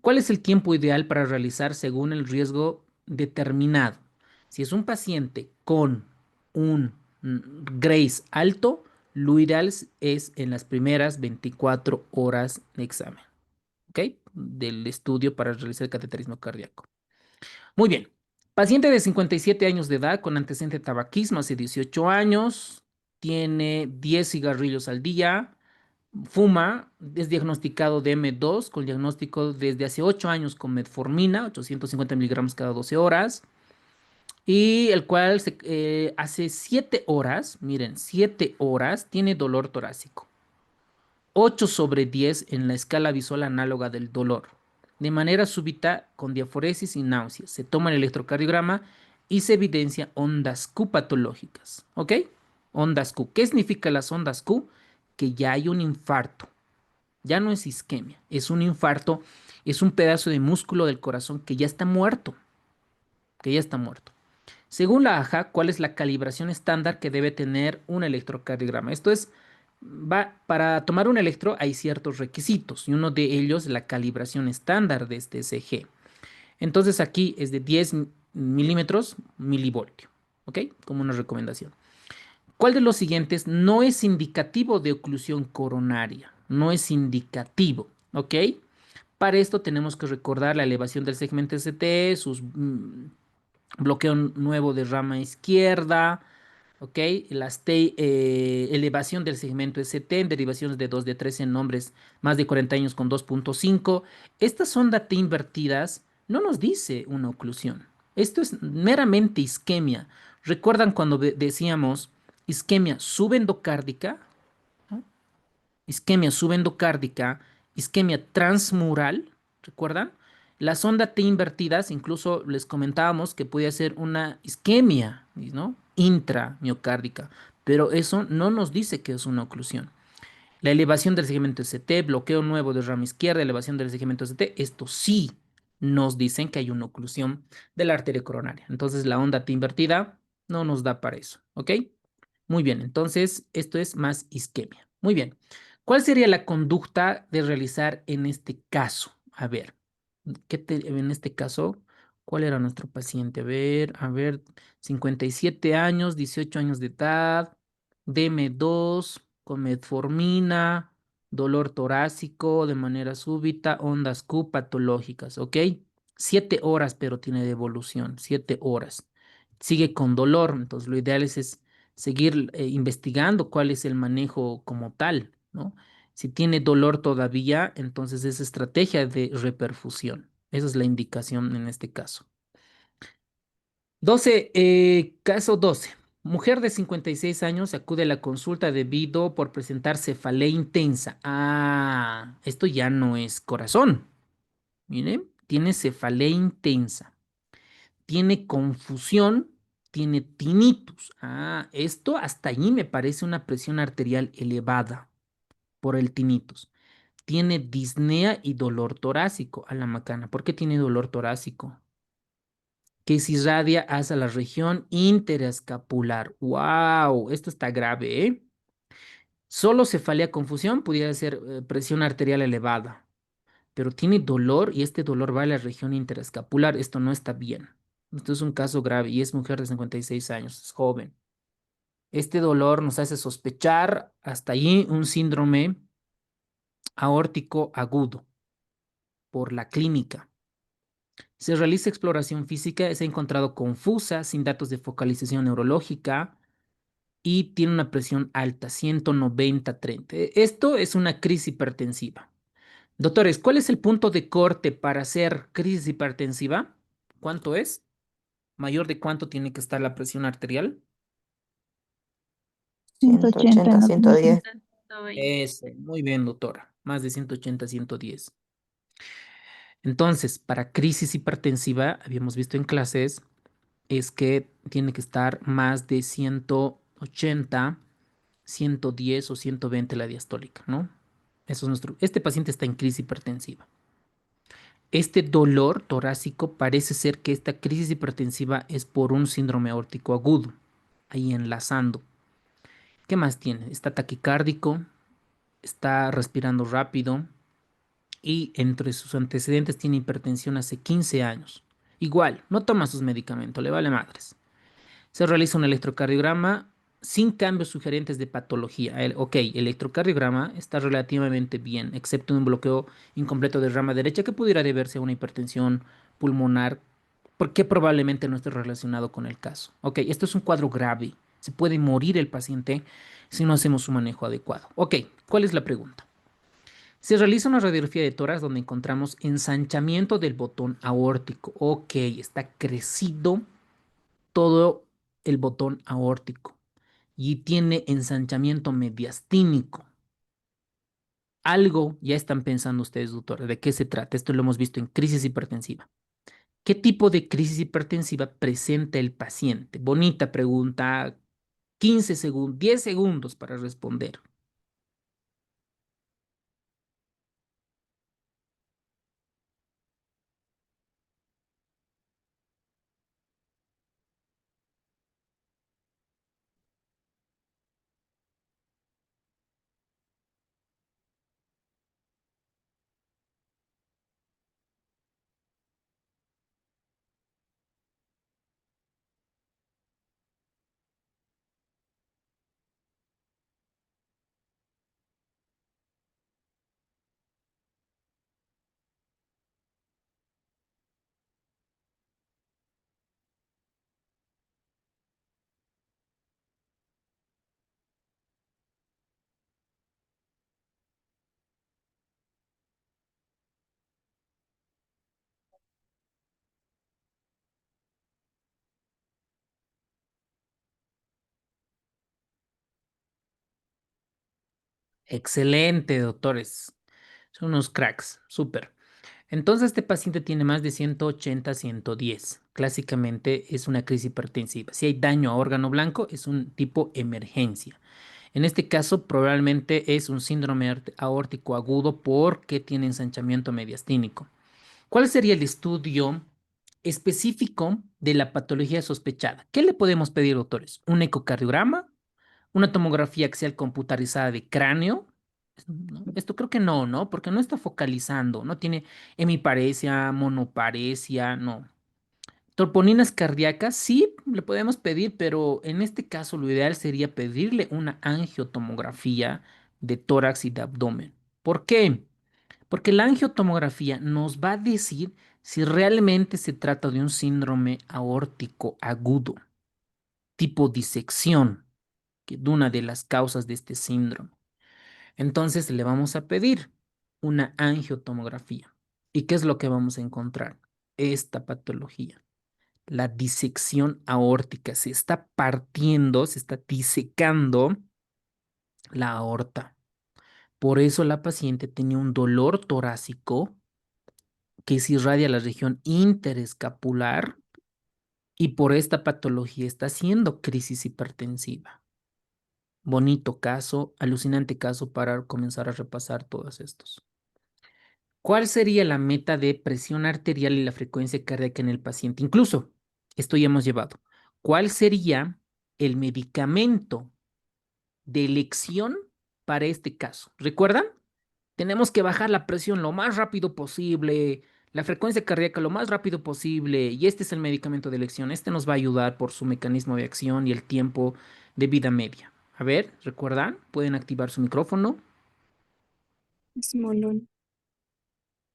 ¿Cuál es el tiempo ideal para realizar según el riesgo determinado? Si es un paciente con un GRACE alto, lo ideal es en las primeras 24 horas de examen, ¿ok? Del estudio para realizar el cateterismo cardíaco. Muy bien. Paciente de 57 años de edad con antecedente de tabaquismo hace 18 años, tiene 10 cigarrillos al día, fuma, es diagnosticado de M2 con diagnóstico desde hace 8 años con metformina, 850 miligramos cada 12 horas, y el cual hace 7 horas, miren, 7 horas tiene dolor torácico. 8/10 en la escala visual análoga del dolor, de manera súbita con diaforesis y náuseas. Se toma el electrocardiograma y se evidencia ondas Q patológicas, ¿ok? Ondas Q. ¿Qué significa las ondas Q? Que ya hay un infarto. Ya no es isquemia, es un infarto, es un pedazo de músculo del corazón que ya está muerto, que ya está muerto. Según la AJA, ¿cuál es la calibración estándar que debe tener un electrocardiograma? Esto es, para tomar un electro hay ciertos requisitos y uno de ellos es la calibración estándar de este ECG. Entonces aquí es de 10 milímetros milivoltio, ¿ok? Como una recomendación. ¿Cuál de los siguientes no es indicativo de oclusión coronaria? No es indicativo, ¿ok? Para esto tenemos que recordar la elevación del segmento ST, sus bloqueo nuevo de rama izquierda, ¿ok? Elevación del segmento ST en derivaciones de 2 de 3 en hombres más de 40 años con 2.5. Estas son T invertidas, no nos dice una oclusión. Esto es meramente isquemia. ¿Recuerdan cuando decíamos isquemia subendocárdica? ¿No? Isquemia subendocárdica, isquemia transmural, ¿recuerdan? Las ondas T invertidas, incluso les comentábamos que podía ser una isquemia, ¿no? Intramiocárdica, pero eso no nos dice que es una oclusión. La elevación del segmento ST, bloqueo nuevo de rama izquierda, elevación del segmento ST, esto sí nos dicen que hay una oclusión de la arteria coronaria. Entonces la onda T invertida no nos da para eso, ¿ok? Muy bien, entonces esto es más isquemia. Muy bien. ¿Cuál sería la conducta de realizar en este caso? A ver, en este caso, ¿cuál era nuestro paciente? A ver, 57 años, 18 años de edad, DM2, con metformina, dolor torácico de manera súbita, ondas Q patológicas, ¿ok? 7 horas, pero tiene devolución, 7 horas. Sigue con dolor, entonces lo ideal es seguir investigando cuál es el manejo como tal, ¿no? Si tiene dolor todavía, entonces es estrategia de reperfusión. Esa es la indicación en este caso. 12, caso 12. Mujer de 56 años acude a la consulta debido por presentar cefalea intensa. Ah, esto ya no es corazón. Miren, tiene cefalea intensa. Tiene confusión, tiene tinnitus. Ah, esto hasta allí me parece una presión arterial elevada por el tinnitus. Tiene disnea y dolor torácico a la macana. ¿Por qué tiene dolor torácico? Que se irradia hacia la región interescapular. ¡Wow! Esto está grave, ¿eh? Solo cefalea confusión pudiera ser presión arterial elevada, pero tiene dolor y este dolor va a la región interescapular. Esto no está bien. Esto es un caso grave y es mujer de 56 años, es joven. Este dolor nos hace sospechar hasta allí un síndrome aórtico agudo por la clínica. Se realiza exploración física, se ha encontrado confusa, sin datos de focalización neurológica y tiene una presión alta, 190/30. Esto es una crisis hipertensiva. Doctores, ¿cuál es el punto de corte para hacer crisis hipertensiva? ¿Cuánto es? ¿Mayor de cuánto tiene que estar la presión arterial? 180, 110. Ese, muy bien, doctora. Más de 180, 110. Entonces, para crisis hipertensiva, habíamos visto en clases, es que tiene que estar más de 180 110 o 120 la diastólica, ¿no? Eso es nuestro. Este paciente está en crisis hipertensiva. Este dolor torácico parece ser que esta crisis hipertensiva es por un síndrome aórtico agudo, ahí enlazando. ¿Qué más tiene? Está taquicárdico, está respirando rápido y entre sus antecedentes tiene hipertensión hace 15 años. Igual, no toma sus medicamentos, le vale madres. Se realiza un electrocardiograma sin cambios sugerentes de patología. Ok, el electrocardiograma está relativamente bien, excepto un bloqueo incompleto de rama derecha que pudiera deberse a una hipertensión pulmonar, porque probablemente no esté relacionado con el caso. Ok, esto es un cuadro grave. Se puede morir el paciente si no hacemos un manejo adecuado. Ok, ¿cuál es la pregunta? Se realiza una radiografía de tórax donde encontramos ensanchamiento del botón aórtico. Ok, está crecido todo el botón aórtico y tiene ensanchamiento mediastínico. Algo ya están pensando ustedes, doctor, ¿de qué se trata? Esto lo hemos visto en crisis hipertensiva. ¿Qué tipo de crisis hipertensiva presenta el paciente? Bonita pregunta, 15 segundos, 10 segundos para responder. Excelente, doctores. Son unos cracks, súper. Entonces, este paciente tiene más de 180, 110. Clásicamente es una crisis hipertensiva. Si hay daño a órgano blanco, es un tipo emergencia. En este caso, probablemente es un síndrome aórtico agudo porque tiene ensanchamiento mediastínico. ¿Cuál sería el estudio específico de la patología sospechada? ¿Qué le podemos pedir, doctores? ¿Un ecocardiograma? ¿Una tomografía axial computarizada de cráneo? ¿No? Esto creo que no, ¿no? Porque no está focalizando, no tiene hemiparesia, monoparesia, no. Troponinas cardíacas, sí, le podemos pedir, pero en este caso lo ideal sería pedirle una angiotomografía de tórax y de abdomen. ¿Por qué? Porque la angiotomografía nos va a decir si realmente se trata de un síndrome aórtico agudo, tipo disección, que de una de las causas de este síndrome. Entonces le vamos a pedir una angiotomografía. ¿Y qué es lo que vamos a encontrar? Esta patología, la disección aórtica. Se está partiendo, se está disecando la aorta. Por eso la paciente tenía un dolor torácico que se irradia a la región interescapular y por esta patología está haciendo crisis hipertensiva. Bonito caso, alucinante caso para comenzar a repasar todos estos. ¿Cuál sería la meta de presión arterial y la frecuencia cardíaca en el paciente? Incluso, esto ya hemos llevado. ¿Cuál sería el medicamento de elección para este caso? ¿Recuerdan? Tenemos que bajar la presión lo más rápido posible, la frecuencia cardíaca lo más rápido posible, y este es el medicamento de elección. Este nos va a ayudar por su mecanismo de acción y el tiempo de vida media. A ver, ¿recuerdan? Pueden activar su micrófono. Smolón.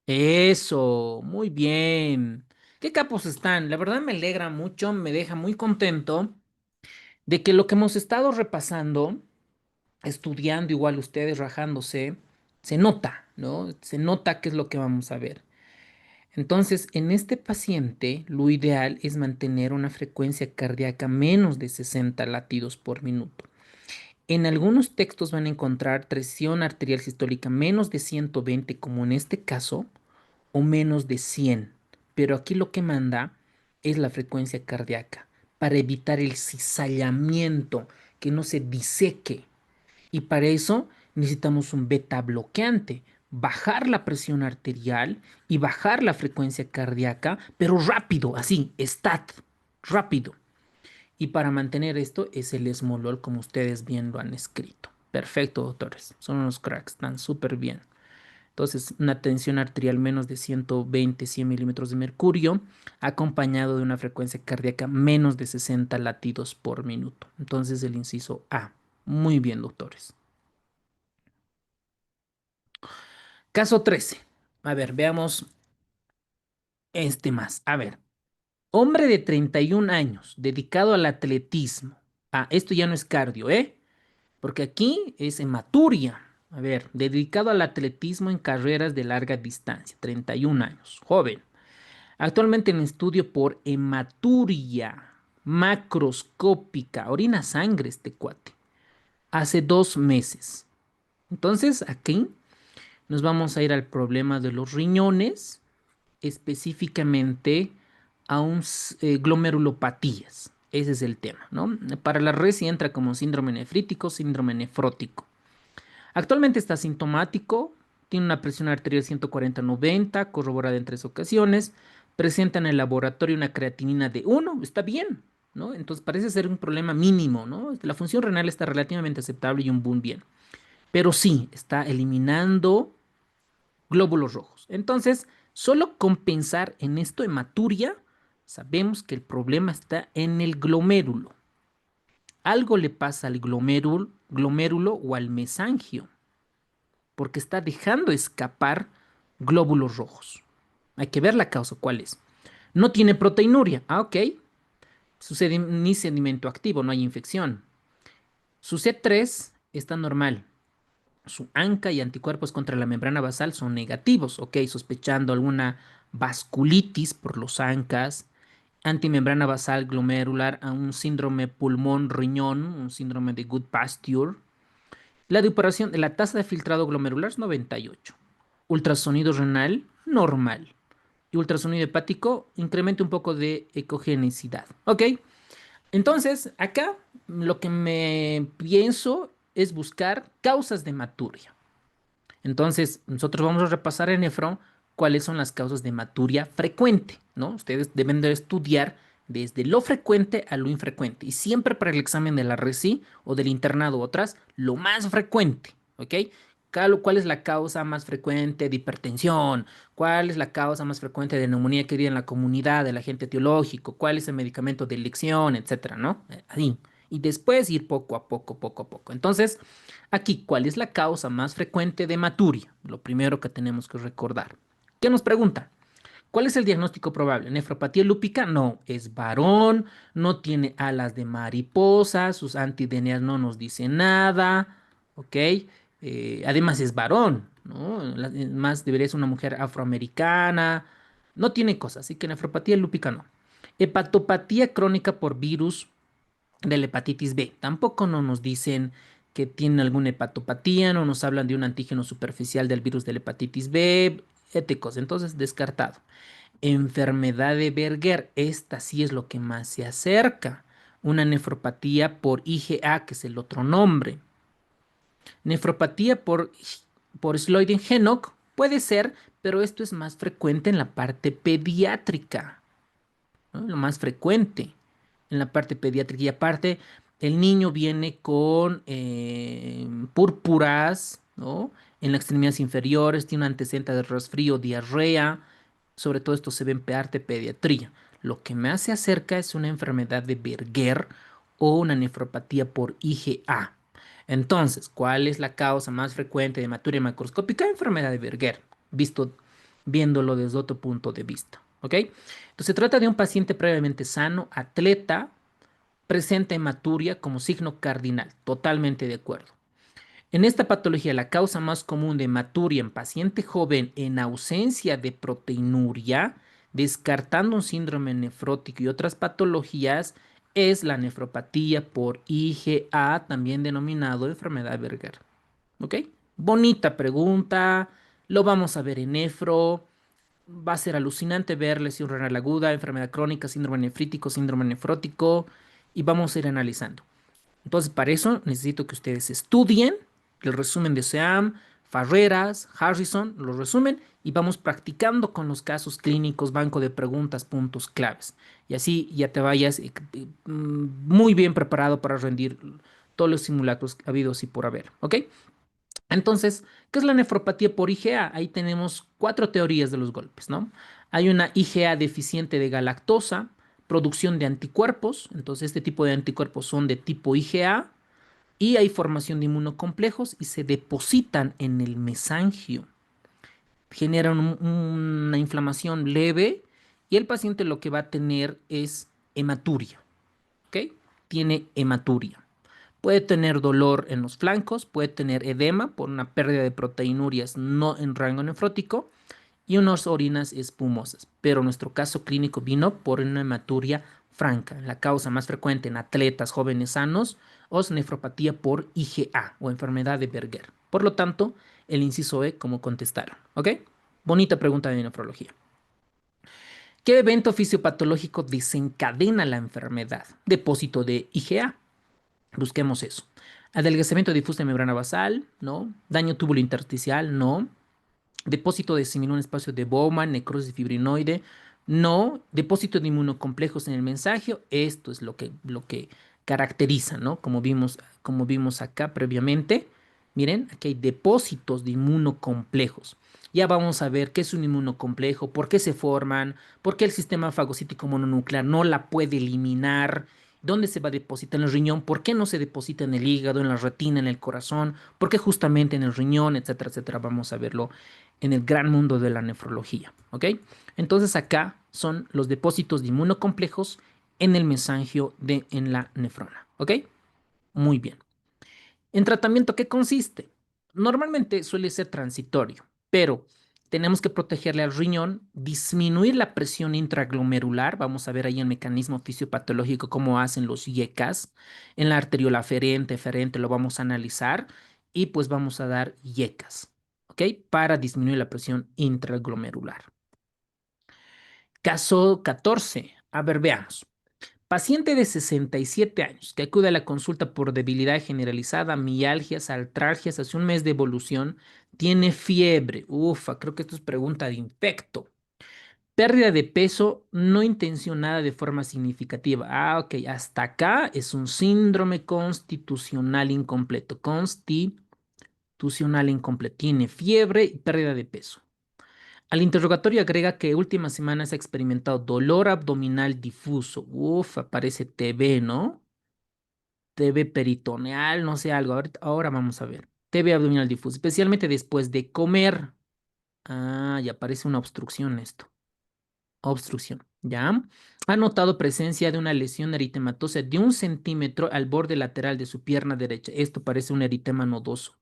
Eso, muy bien. ¿Qué capos están? La verdad me alegra mucho, me deja muy contento de que lo que hemos estado repasando, estudiando igual ustedes, rajándose, se nota, ¿no? Se nota qué es lo que vamos a ver. Entonces, en este paciente, lo ideal es mantener una frecuencia cardíaca menos de 60 latidos por minuto. En algunos textos van a encontrar presión arterial sistólica menos de 120, como en este caso, o menos de 100. Pero aquí lo que manda es la frecuencia cardíaca para evitar el cizallamiento, que no se diseque. Y para eso necesitamos un beta bloqueante, bajar la presión arterial y bajar la frecuencia cardíaca, pero rápido, así, stat, rápido. Y para mantener esto es el esmolol, como ustedes bien lo han escrito. Perfecto, doctores. Son unos cracks, están súper bien. Entonces, una tensión arterial menos de 120, 100 milímetros de mercurio, acompañado de una frecuencia cardíaca menos de 60 latidos por minuto. Entonces, el inciso A. Muy bien, doctores. Caso 13. A ver, veamos este más. A ver, hombre de 31 años, dedicado al atletismo. Ah, esto ya no es cardio, ¿eh? Porque aquí es hematuria. A ver, dedicado al atletismo en carreras de larga distancia, 31 años, joven. Actualmente en estudio por hematuria macroscópica, orina sangre este cuate, hace 2 meses. Entonces aquí nos vamos a ir al problema de los riñones, específicamente a un glomerulopatías. Ese es el tema, ¿no? Para la res entra como síndrome nefrítico, síndrome nefrótico. Actualmente está sintomático, tiene una presión arterial 140/90, corroborada en 3 ocasiones, presenta en el laboratorio una creatinina de 1, está bien, ¿no? Entonces parece ser un problema mínimo, ¿no? La función renal está relativamente aceptable y un boom bien, pero sí, está eliminando glóbulos rojos. Entonces, solo con pensar en esto, hematuria, sabemos que el problema está en el glomérulo. Algo le pasa al glomérulo o al mesangio, porque está dejando escapar glóbulos rojos. Hay que ver la causa, ¿cuál es? No tiene proteinuria. Ah, ok. Su ni sedimento activo, no hay infección. Su C3 está normal. Su ANCA y anticuerpos contra la membrana basal son negativos, ok, sospechando alguna vasculitis por los ANCAs, antimembrana basal glomerular, a un síndrome pulmón-riñón, un síndrome de Good Pasture. La depuración de la tasa de filtrado glomerular es 98. Ultrasonido renal, normal. Y ultrasonido hepático, incrementa un poco de ecogenicidad. Ok, entonces acá lo que me pienso es buscar causas de hematuria. Entonces, nosotros vamos a repasar en nefro cuáles son las causas de hematuria frecuente, ¿no? Ustedes deben de estudiar desde lo frecuente a lo infrecuente. Y siempre para el examen de la RECI o del internado otras, lo más frecuente, ¿ok? ¿Cuál es la causa más frecuente de hipertensión? ¿Cuál es la causa más frecuente de neumonía querida en la comunidad, del agente etiológico? ¿Cuál es el medicamento de elección, etcétera, ¿no? Ahí. Y después ir poco a poco, poco a poco. Entonces, aquí, ¿cuál es la causa más frecuente de hematuria? Lo primero que tenemos que recordar. ¿Qué nos pregunta? ¿Cuál es el diagnóstico probable? ¿Nefropatía lúpica? No, es varón, no tiene alas de mariposa, sus anti-DNAs no nos dicen nada, ¿ok? Además es varón, ¿no? Más debería ser una mujer afroamericana, no tiene cosas, así que nefropatía lúpica no. Hepatopatía crónica por virus de la hepatitis B. Tampoco no nos dicen que tiene alguna hepatopatía, no nos hablan de un antígeno superficial del virus de la hepatitis B, éticos. Entonces, descartado. Enfermedad de Berger, esta sí es lo que más se acerca. Una nefropatía por IgA, que es el otro nombre. Nefropatía por Sloiden-Henoch puede ser, pero esto es más frecuente en la parte pediátrica, ¿no? Lo más frecuente en la parte pediátrica. Y aparte, el niño viene con púrpuras, ¿no? En las extremidades inferiores, tiene un antecedente de resfrío, diarrea. Sobre todo esto se ve en parte pediatría. Lo que más se acerca es una enfermedad de Berger o una nefropatía por IgA. Entonces, ¿cuál es la causa más frecuente de hematuria macroscópica? Enfermedad de Berger, viéndolo desde otro punto de vista. ¿Ok? Entonces, se trata de un paciente previamente sano, atleta, presenta hematuria como signo cardinal. Totalmente de acuerdo. En esta patología, la causa más común de hematuria en paciente joven en ausencia de proteinuria, descartando un síndrome nefrótico y otras patologías, es la nefropatía por IgA, también denominado enfermedad de Berger. ¿Ok? Bonita pregunta. Lo vamos a ver en nefro. Va a ser alucinante ver lesión renal aguda, enfermedad crónica, síndrome nefrítico, síndrome nefrótico, y vamos a ir analizando. Entonces, para eso necesito que ustedes estudien el resumen de SEAM, Farreras, Harrison, lo resumen y vamos practicando con los casos clínicos, banco de preguntas, puntos claves. Y así ya te vayas muy bien preparado para rendir todos los simulacros habidos y por haber. ¿Ok? Entonces, ¿qué es la nefropatía por IgA? Ahí tenemos 4 teorías de los golpes, ¿no? Hay una IgA deficiente de galactosa, producción de anticuerpos, entonces este tipo de anticuerpos son de tipo IgA, y hay formación de inmunocomplejos y se depositan en el mesangio, generan una inflamación leve y el paciente lo que va a tener es hematuria, ¿ok? Tiene hematuria. Puede tener dolor en los flancos, puede tener edema por una pérdida de proteinurias no en rango nefrótico y unas orinas espumosas. Pero nuestro caso clínico vino por una hematuria franca. La causa más frecuente en atletas jóvenes sanos es nefropatía por IgA o enfermedad de Berger. Por lo tanto, el inciso E como contestaron. ¿Ok? Bonita pregunta de nefrología. ¿Qué evento fisiopatológico desencadena la enfermedad? Depósito de IgA. Busquemos eso. Adelgazamiento difuso de membrana basal, ¿no? Daño túbulo intersticial, no. Depósito de seminal en un espacio de Bowman, necrosis fibrinoide, no. Depósito de inmunocomplejos en el mensajio, esto es lo que caracteriza, ¿no? Como vimos acá previamente. Miren, aquí hay depósitos de inmunocomplejos. Ya vamos a ver qué es un inmunocomplejo, por qué se forman, por qué el sistema fagocítico mononuclear no la puede eliminar, dónde se va a depositar en el riñón, por qué no se deposita en el hígado, en la retina, en el corazón, por qué justamente en el riñón, etcétera, etcétera. Vamos a verlo en el gran mundo de la nefrología, ¿ok? Entonces acá son los depósitos de inmunocomplejos en el mesangio en la nefrona, ¿ok? Muy bien. ¿En tratamiento qué consiste? Normalmente suele ser transitorio, pero tenemos que protegerle al riñón, disminuir la presión intraglomerular. Vamos a ver ahí el mecanismo fisiopatológico, cómo hacen los IECAS. En la arteriola aferente, eferente, lo vamos a analizar y pues vamos a dar IECAS, ¿ok? Para disminuir la presión intraglomerular. Caso 14. A ver, veamos. Paciente de 67 años que acude a la consulta por debilidad generalizada, mialgias, artralgias, hace un mes de evolución, tiene fiebre. Ufa, creo que esto es pregunta de infecto. Pérdida de peso no intencionada de forma significativa. Ah, ok, hasta acá es un síndrome constitucional incompleto. Constitucional incompleto. Tiene fiebre y pérdida de peso. Al interrogatorio agrega que últimas semanas ha experimentado dolor abdominal difuso. Uf, aparece TB, ¿no? TB peritoneal, no sé algo. Ahora vamos a ver. TB abdominal difuso, especialmente después de comer. Ah, y aparece una obstrucción esto. Obstrucción, ¿ya? Ha notado presencia de una lesión eritematosa de 1 centímetro al borde lateral de su pierna derecha. Esto parece un eritema nodoso.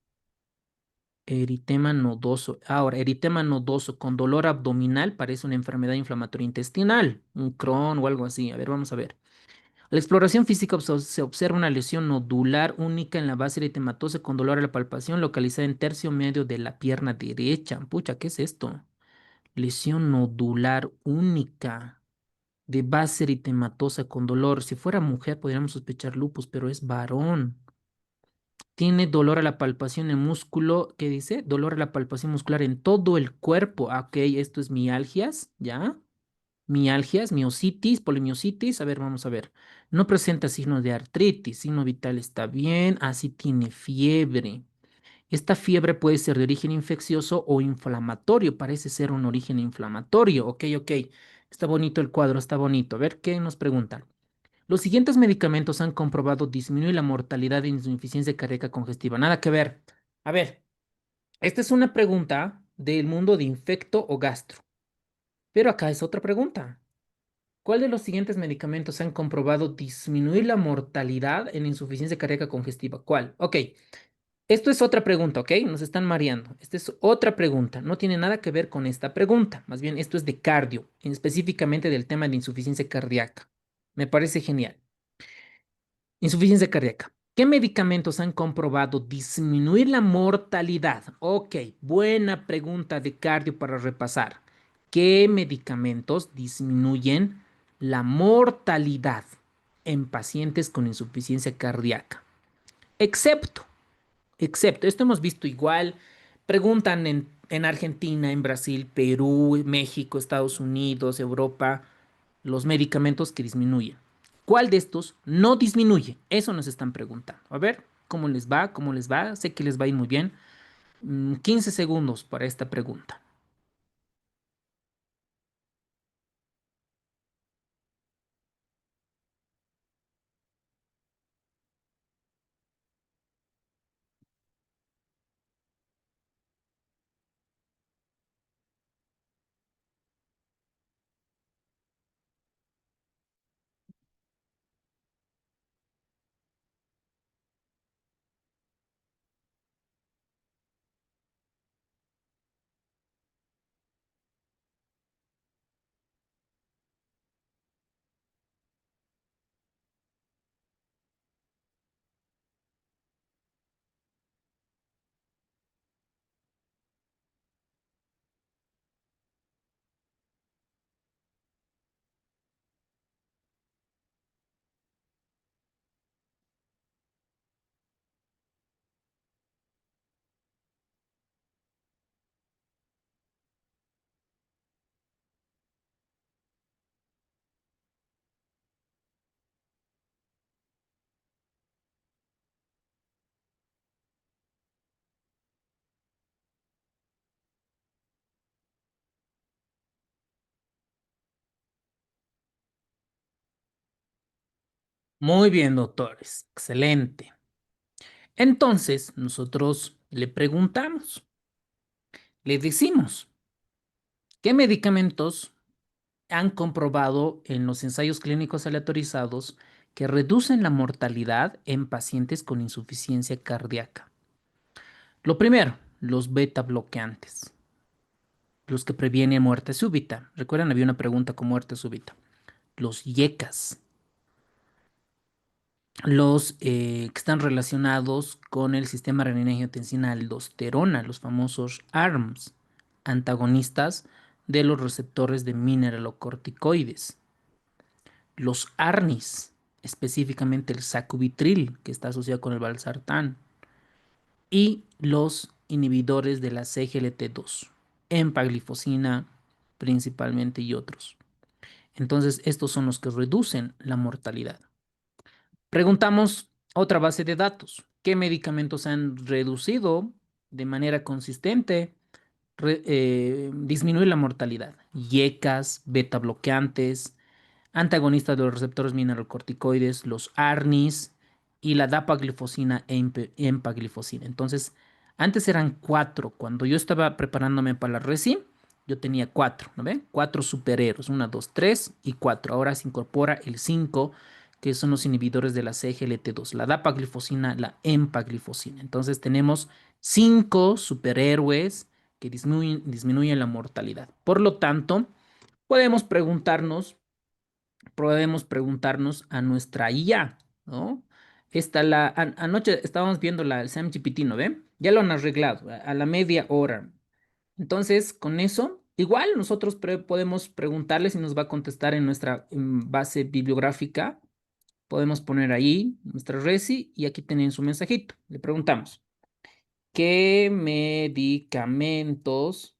Eritema nodoso. Ahora, eritema nodoso con dolor abdominal parece una enfermedad inflamatoria intestinal, un Crohn o algo así. A ver, vamos a ver. La exploración física se observa una lesión nodular única en la base eritematosa con dolor a la palpación localizada en tercio medio de la pierna derecha. Pucha, ¿qué es esto? Lesión nodular única de base eritematosa con dolor. Si fuera mujer podríamos sospechar lupus, pero es varón. Tiene dolor a la palpación en músculo, ¿qué dice? Dolor a la palpación muscular en todo el cuerpo. Ah, ok, esto es mialgias, ¿ya? Mialgias, miositis, polimiositis. A ver, vamos a ver. No presenta signos de artritis, signo vital está bien. Así tiene fiebre. Esta fiebre puede ser de origen infeccioso o inflamatorio. Parece ser un origen inflamatorio. Ok, ok. Está bonito el cuadro, está bonito. A ver, ¿qué nos preguntan? Los siguientes medicamentos han comprobado disminuir la mortalidad de insuficiencia cardíaca congestiva. Nada que ver. A ver, esta es una pregunta del mundo de infecto o gastro. Pero acá es otra pregunta. ¿Cuál de los siguientes medicamentos han comprobado disminuir la mortalidad en insuficiencia cardíaca congestiva? ¿Cuál? Ok, esto es otra pregunta, ¿ok? Nos están mareando. Esta es otra pregunta. No tiene nada que ver con esta pregunta. Más bien, esto es de cardio, específicamente del tema de insuficiencia cardíaca. Me parece genial. Insuficiencia cardíaca. ¿Qué medicamentos han comprobado disminuir la mortalidad? Ok, buena pregunta de cardio para repasar. ¿Qué medicamentos disminuyen la mortalidad en pacientes con insuficiencia cardíaca? excepto, esto hemos visto igual, preguntan en Argentina, en Brasil, Perú, México, Estados Unidos, Europa, los medicamentos que disminuyen. ¿Cuál de estos no disminuye? Eso nos están preguntando. A ver, ¿cómo les va? ¿Cómo les va? Sé que les va a ir muy bien. 15 segundos para esta pregunta. Muy bien, doctores. Excelente. Entonces, nosotros le preguntamos, le decimos, ¿qué medicamentos han comprobado en los ensayos clínicos aleatorizados que reducen la mortalidad en pacientes con insuficiencia cardíaca? Lo primero, los beta bloqueantes, los que previenen muerte súbita. Recuerdan, había una pregunta con muerte súbita. Los YECAS, los que están relacionados con el sistema renina-angiotensina-aldosterona, los famosos ARMS, antagonistas de los receptores de mineralocorticoides. Los ARNIs, específicamente el sacubitril, que está asociado con el valsartán, y los inhibidores de la CGLT2, empaglifosina principalmente y otros. Entonces, estos son los que reducen la mortalidad. Preguntamos otra base de datos. ¿Qué medicamentos han reducido de manera consistente disminuir la mortalidad? YECAS, beta bloqueantes, antagonistas de los receptores mineralocorticoides, los ARNIs y la dapaglifosina e empaglifosina. Entonces, antes eran 4. Cuando yo estaba preparándome para la resi, yo tenía 4, ¿no ve? 4 superhéroes, 1, 2, 3 y 4. Ahora se incorpora el 5, que son los inhibidores de la CGLT2, la dapaglifosina, la empaglifosina. Entonces tenemos 5 superhéroes que disminuyen la mortalidad. Por lo tanto, podemos preguntarnos a nuestra IA, ¿no? Anoche estábamos viendo el SAM-GPT, ¿no ve? Ya lo han arreglado a la media hora. Entonces, con eso, igual nosotros podemos preguntarle si nos va a contestar en nuestra base bibliográfica. Podemos poner ahí nuestra resi y aquí tienen su mensajito. Le preguntamos, ¿qué medicamentos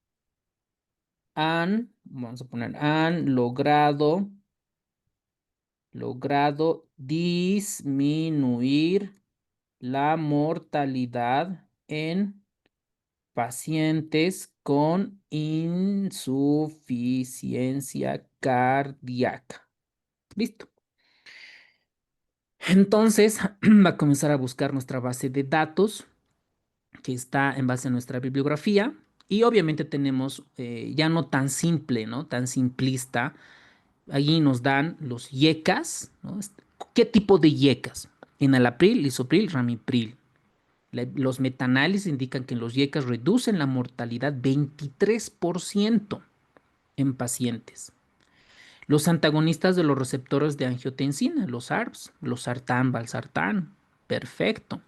han logrado disminuir la mortalidad en pacientes con insuficiencia cardíaca? Listo. Entonces va a comenzar a buscar nuestra base de datos que está en base a nuestra bibliografía y obviamente tenemos ya no tan simple, ¿no? Tan simplista. Allí nos dan los YECAS, ¿no? ¿Qué tipo de YECAS? Enalapril, lisopril, ramipril. Los metaanálisis indican que los YECAS reducen la mortalidad 23% en pacientes. Los antagonistas de los receptores de angiotensina, los ARBs, los sartán, valsartán, perfecto.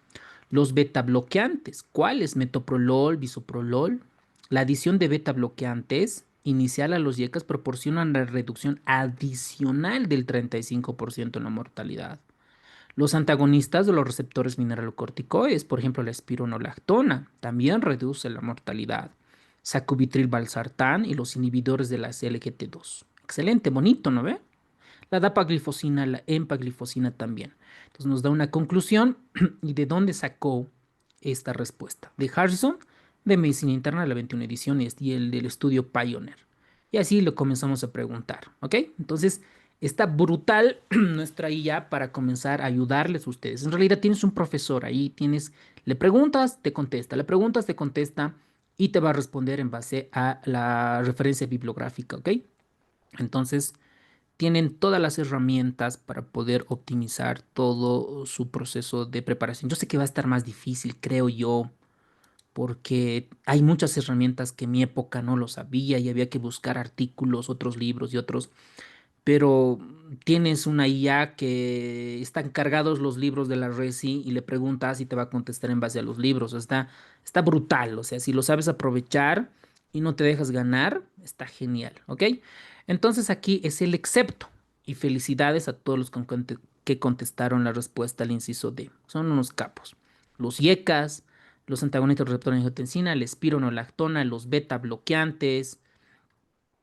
Los beta bloqueantes, ¿cuáles? Metoprolol, bisoprolol. La adición de beta bloqueantes inicial a los YECAS proporciona una reducción adicional del 35% en la mortalidad. Los antagonistas de los receptores mineralocorticoides, por ejemplo, la espironolactona, también reduce la mortalidad. Sacubitril valsartán y los inhibidores de la SLGT2. Excelente, bonito, ¿no ve? La dapaglifosina, la empaglifosina también. Entonces nos da una conclusión. ¿Y de dónde sacó esta respuesta? De Harrison, de Medicina Interna, la 21 edición, y el del estudio Pioneer. Y así lo comenzamos a preguntar, ¿ok? Entonces, está brutal nuestra IA para comenzar a ayudarles a ustedes. En realidad tienes un profesor ahí, le preguntas, te contesta, le preguntas, te contesta y te va a responder en base a la referencia bibliográfica, ¿ok? Entonces, tienen todas las herramientas para poder optimizar todo su proceso de preparación. Yo sé que va a estar más difícil, creo yo, porque hay muchas herramientas que en mi época no lo sabía y había que buscar artículos, otros libros y otros, pero tienes una IA que están cargados los libros de la Resi y le preguntas y te va a contestar en base a los libros. Está brutal, o sea, si lo sabes aprovechar y no te dejas ganar, está genial, ¿ok? Entonces aquí es el excepto y felicidades a todos los que contestaron la respuesta al inciso D. Son unos capos. Los IECAS, los antagonistas del receptor de angiotensina, la espironolactona, los beta bloqueantes,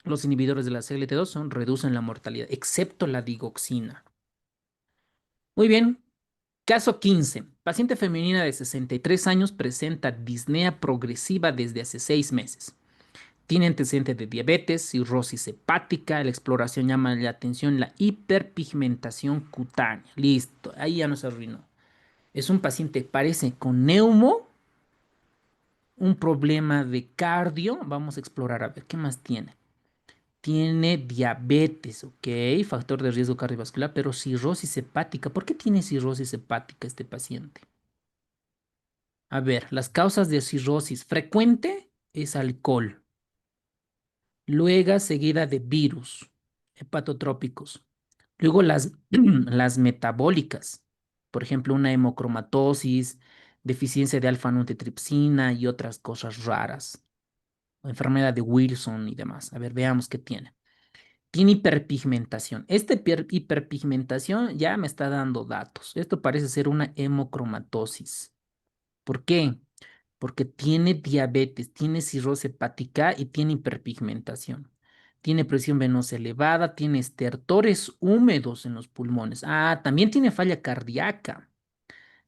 los inhibidores de la CLT2 reducen la mortalidad, excepto la digoxina. Muy bien. Caso 15. Paciente femenina de 63 años presenta disnea progresiva desde hace 6 meses. Tiene antecedentes de diabetes, cirrosis hepática. La exploración llama la atención la hiperpigmentación cutánea. Listo, ahí ya nos arruinó. Es un paciente, parece, con un problema de cardio. Vamos a explorar a ver qué más tiene. Tiene diabetes, ok, factor de riesgo cardiovascular, pero cirrosis hepática. ¿Por qué tiene cirrosis hepática este paciente? A ver, las causas de cirrosis frecuente es alcohol, luego seguida de virus, hepatotrópicos. Luego las metabólicas, por ejemplo, una hemocromatosis, deficiencia de alfa-nucleotripsina y otras cosas raras, o enfermedad de Wilson y demás. A ver, veamos qué tiene. Tiene hiperpigmentación. Esta hiperpigmentación ya me está dando datos. Esto parece ser una hemocromatosis. ¿Por qué? Porque tiene diabetes, tiene cirrosis hepática y tiene hiperpigmentación. Tiene presión venosa elevada, tiene estertores húmedos en los pulmones. Ah, también tiene falla cardíaca.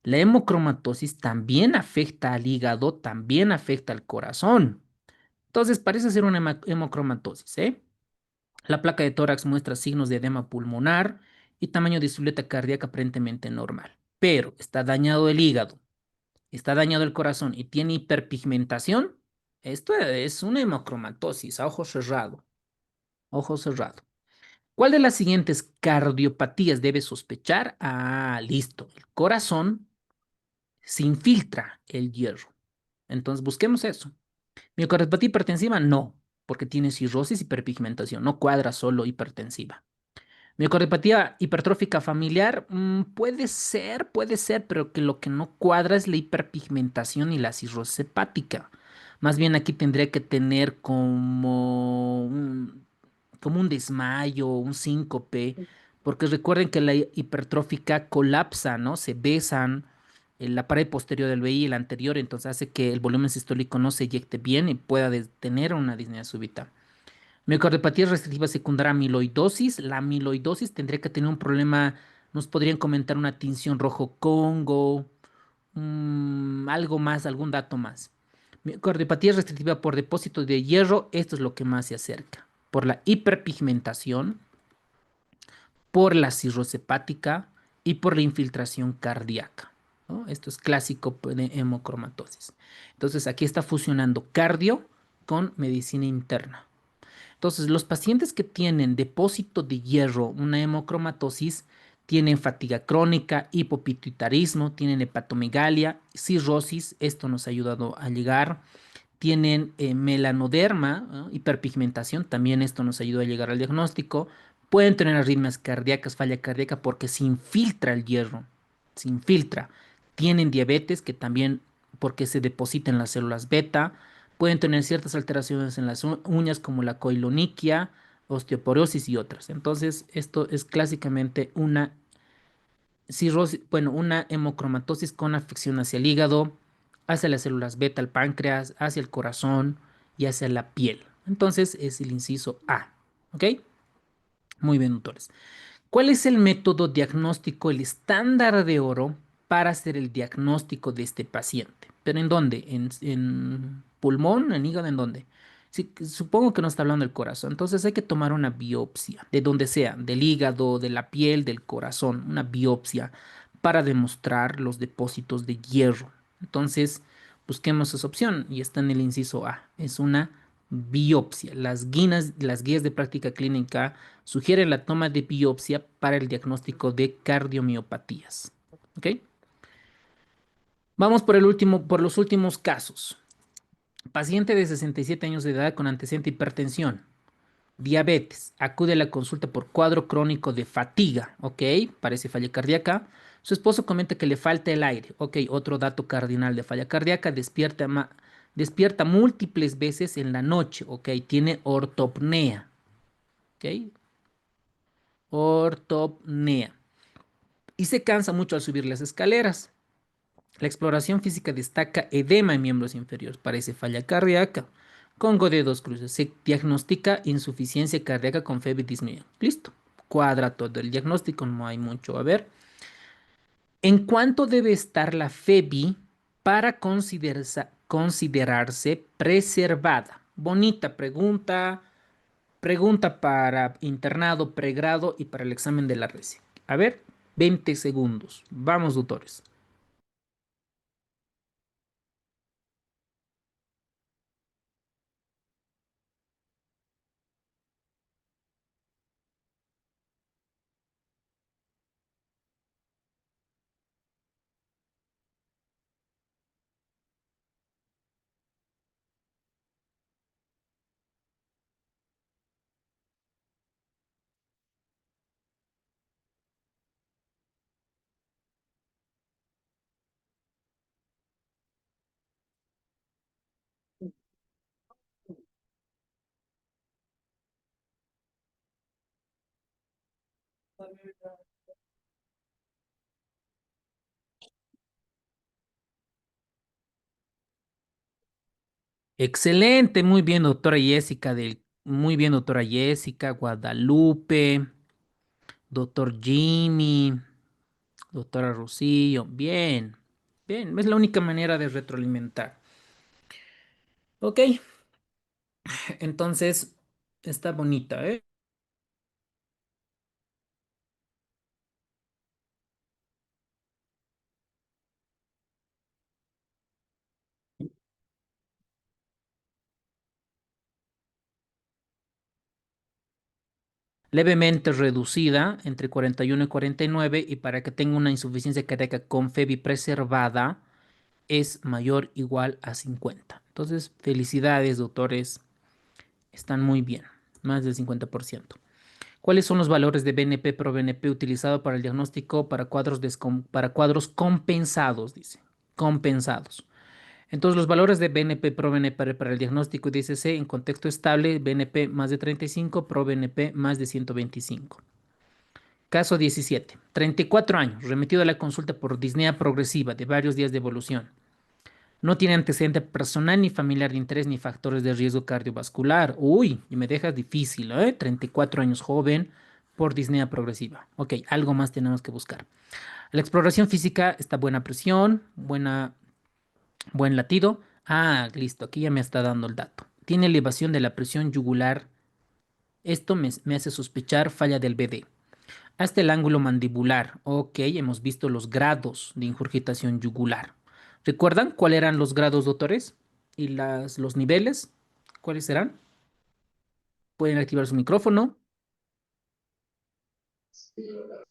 La hemocromatosis también afecta al hígado, también afecta al corazón. Entonces parece ser una hemocromatosis, ¿eh? La placa de tórax muestra signos de edema pulmonar y tamaño de silueta cardíaca aparentemente normal. Pero está dañado el hígado, está dañado el corazón y tiene hiperpigmentación. Esto es una hemocromatosis a ojo cerrado. Ojo cerrado. ¿Cuál de las siguientes cardiopatías debe sospechar? Ah, listo. El corazón se infiltra el hierro. Entonces busquemos eso. ¿Miocardiopatía hipertensiva? No, porque tiene cirrosis y hiperpigmentación. No cuadra solo hipertensiva. Miocardiopatía hipertrófica familiar, puede ser, pero que lo que no cuadra es la hiperpigmentación y la cirrosis hepática. Más bien aquí tendría que tener como un desmayo, un síncope, porque recuerden que la hipertrófica colapsa, ¿no? Se besan la pared posterior del VI y la anterior, entonces hace que el volumen sistólico no se eyecte bien y pueda tener una disnea súbita. Miocardiopatía restrictiva secundaria amiloidosis. La amiloidosis tendría que tener un problema, nos podrían comentar una tinción rojo Congo, algo más, algún dato más. Miocardiopatía restrictiva por depósito de hierro, esto es lo que más se acerca. Por la hiperpigmentación, por la cirrosis hepática y por la infiltración cardíaca, ¿no? Esto es clásico de hemocromatosis. Entonces aquí está fusionando cardio con medicina interna. Entonces, los pacientes que tienen depósito de hierro, una hemocromatosis, tienen fatiga crónica, hipopituitarismo, tienen hepatomegalia, cirrosis, esto nos ha ayudado a llegar, tienen melanoderma, ¿no? Hiperpigmentación, también esto nos ayuda a llegar al diagnóstico, pueden tener arritmias cardíacas, falla cardíaca porque se infiltra el hierro, se infiltra, tienen diabetes que también porque se deposita en las células beta, pueden tener ciertas alteraciones en las uñas como la coiloniquia, osteoporosis y otras. Entonces, esto es clásicamente una cirrosis, bueno, una hemocromatosis con afección hacia el hígado, hacia las células beta, el páncreas, hacia el corazón y hacia la piel. Entonces es el inciso A. ¿Ok? Muy bien, doctores. ¿Cuál es el método diagnóstico, el estándar de oro para hacer el diagnóstico de este paciente? ¿Pero en dónde? ¿En pulmón, en hígado, en dónde? Sí, supongo que no está hablando del corazón. Entonces hay que tomar una biopsia, de donde sea, del hígado, de la piel, del corazón, una biopsia para demostrar los depósitos de hierro. Entonces busquemos esa opción y está en el inciso A. Es una biopsia. Las guías de práctica clínica sugieren la toma de biopsia para el diagnóstico de cardiomiopatías. ¿Ok? Vamos por los últimos casos. Paciente de 67 años de edad con antecedente de hipertensión, diabetes, acude a la consulta por cuadro crónico de fatiga, ¿ok? Parece falla cardíaca. Su esposo comenta que le falta el aire, ¿ok? Otro dato cardinal de falla cardíaca, despierta múltiples veces en la noche, ¿ok? Tiene ortopnea, ¿ok? Ortopnea. Y se cansa mucho al subir las escaleras. La exploración física destaca edema en miembros inferiores, parece falla cardíaca, Congo de dos cruces. Se diagnostica insuficiencia cardíaca con fiebre disminuida. Listo. Cuadra todo el diagnóstico, no hay mucho a ver. ¿En cuánto debe estar la FEBI para considerarse preservada? Bonita pregunta. Pregunta para internado, pregrado y para el examen de la RECI. A ver, 20 segundos. Vamos, doctores. Excelente, muy bien, doctora Jessica, Guadalupe, doctor Jimmy, doctora Rosillo, bien, bien, es la única manera de retroalimentar. Ok, entonces está bonita, ¿eh? Levemente reducida entre 41 y 49 y para que tenga una insuficiencia cardíaca con FEBI preservada es mayor o igual a 50. Entonces, felicidades, doctores, están muy bien, más del 50%. ¿Cuáles son los valores de BNP pro BNP utilizado para el diagnóstico para cuadros compensados? Dice, compensados. Entonces, los valores de BNP pro BNP para el diagnóstico de ICC en contexto estable, BNP más de 35, pro BNP más de 125. Caso 17. 34 años, remitido a la consulta por disnea progresiva de varios días de evolución. No tiene antecedente personal ni familiar de interés ni factores de riesgo cardiovascular. Uy, y me dejas difícil, ¿eh? 34 años joven por disnea progresiva. Ok, algo más tenemos que buscar. La exploración física está buena presión, buen latido. Ah, listo, aquí ya me está dando el dato. Tiene elevación de la presión yugular. Esto me hace sospechar falla del BD. Hasta el ángulo mandibular. Ok, hemos visto los grados de ingurgitación yugular. ¿Recuerdan cuáles eran los grados, doctores? ¿Y los niveles? ¿Cuáles serán? Pueden activar su micrófono.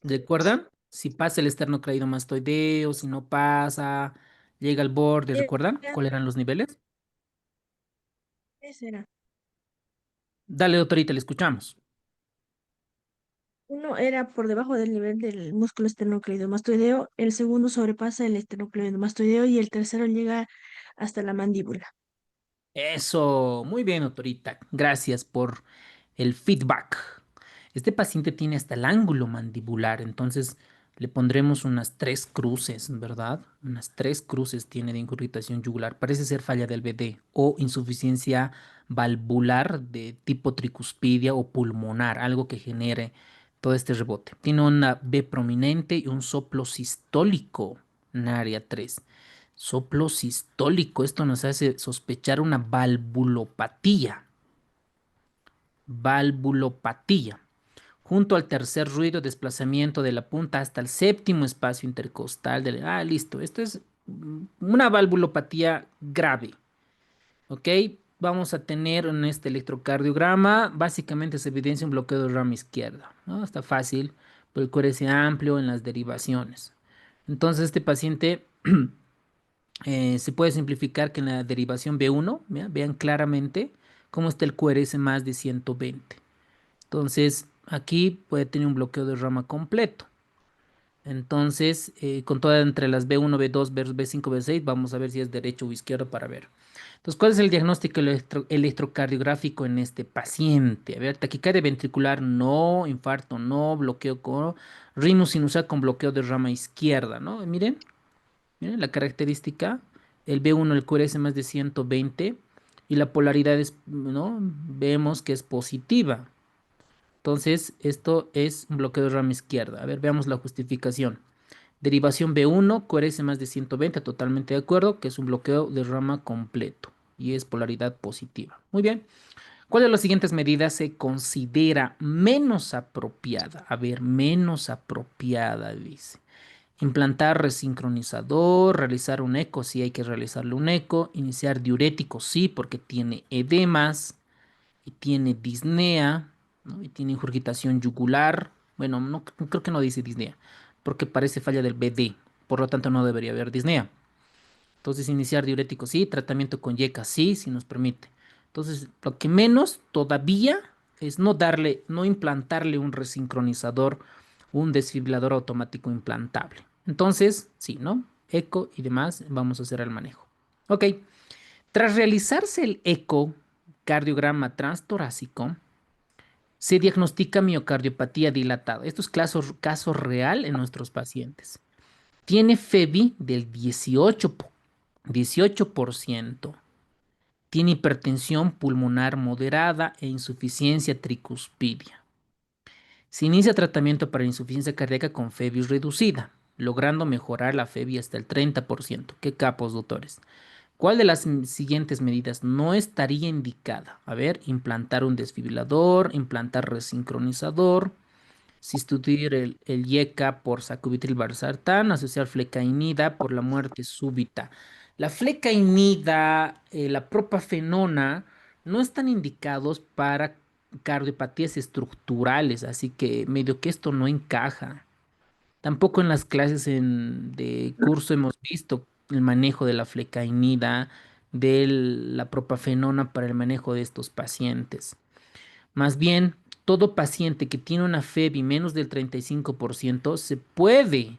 ¿Recuerdan? Si pasa el esternocleidomastoideo, si no pasa, llega al borde. ¿Recuerdan cuáles eran los niveles? Ese era. Dale, doctorita, le escuchamos. Uno era por debajo del nivel del músculo esternocleidomastoideo, el segundo sobrepasa el esternocleidomastoideo y el tercero llega hasta la mandíbula. Eso, muy bien, doctorita. Gracias por el feedback. Este paciente tiene hasta el ángulo mandibular, entonces Le pondremos unas 3 cruces, ¿verdad? Unas 3 cruces tiene de ingurgitación yugular. Parece ser falla del BD o insuficiencia valvular de tipo tricuspidia o pulmonar, algo que genere todo este rebote. Tiene una B prominente y un soplo sistólico en área 3. Soplo sistólico, esto nos hace sospechar una valvulopatía. Valvulopatía. Junto al tercer ruido, desplazamiento de la punta hasta el séptimo espacio intercostal. Listo. Esto es una valvulopatía grave. ¿Ok? Vamos a tener en este electrocardiograma, básicamente se evidencia un bloqueo de rama izquierda, ¿no? Está fácil, pero el QRS amplio en las derivaciones. Entonces, este paciente se puede simplificar que en la derivación B1, ¿ya? Vean claramente cómo está el QRS más de 120. Entonces, aquí puede tener un bloqueo de rama completo. Entonces, con todas entre las B1, B2, B5, B6, vamos a ver si es derecho o izquierdo para ver. Entonces, ¿cuál es el diagnóstico electrocardiográfico en este paciente? A ver, taquicardia ventricular, no, infarto, no, bloqueo con ritmo sinusal con bloqueo de rama izquierda, ¿no? Miren la característica, el B1, el QRS más de 120 y la polaridad es, ¿no? Vemos que es positiva. Entonces, esto es un bloqueo de rama izquierda. A ver, veamos la justificación. Derivación B1, QRS más de 120, totalmente de acuerdo, que es un bloqueo de rama completo y es polaridad positiva. Muy bien. ¿Cuál de las siguientes medidas se considera menos apropiada? A ver, menos apropiada, dice. Implantar resincronizador, realizar un eco, sí hay que realizarle un eco, iniciar diurético, sí, porque tiene edemas y tiene disnea, ¿no? Y tiene ingurgitación yugular. Bueno, no, creo que no dice disnea, porque parece falla del BD, por lo tanto no debería haber disnea. Entonces, iniciar diurético sí, tratamiento con YECA sí, si nos permite. Entonces, lo que menos todavía es no implantarle un resincronizador, un desfibrilador automático implantable. Entonces, sí, ¿no? Eco y demás, vamos a hacer el manejo. Ok, tras realizarse el ecocardiograma transtorácico, se diagnostica miocardiopatía dilatada. Esto es caso real en nuestros pacientes. Tiene FEBI del 18%. Tiene hipertensión pulmonar moderada e insuficiencia tricuspidia. Se inicia tratamiento para insuficiencia cardíaca con FEBI reducida, logrando mejorar la FEBI hasta el 30%. ¿Qué capos, doctores? ¿Cuál de las siguientes medidas no estaría indicada? A ver, implantar un desfibrilador, implantar resincronizador, sustituir el YECA por sacubitril valsartán, asociar flecainida por la muerte súbita. La flecainida, la propafenona, no están indicados para cardiopatías estructurales, así que medio que esto no encaja. Tampoco en las clases de curso hemos visto el manejo de la flecainida, de la propafenona para el manejo de estos pacientes. Más bien, todo paciente que tiene una FEBI menos del 35% se puede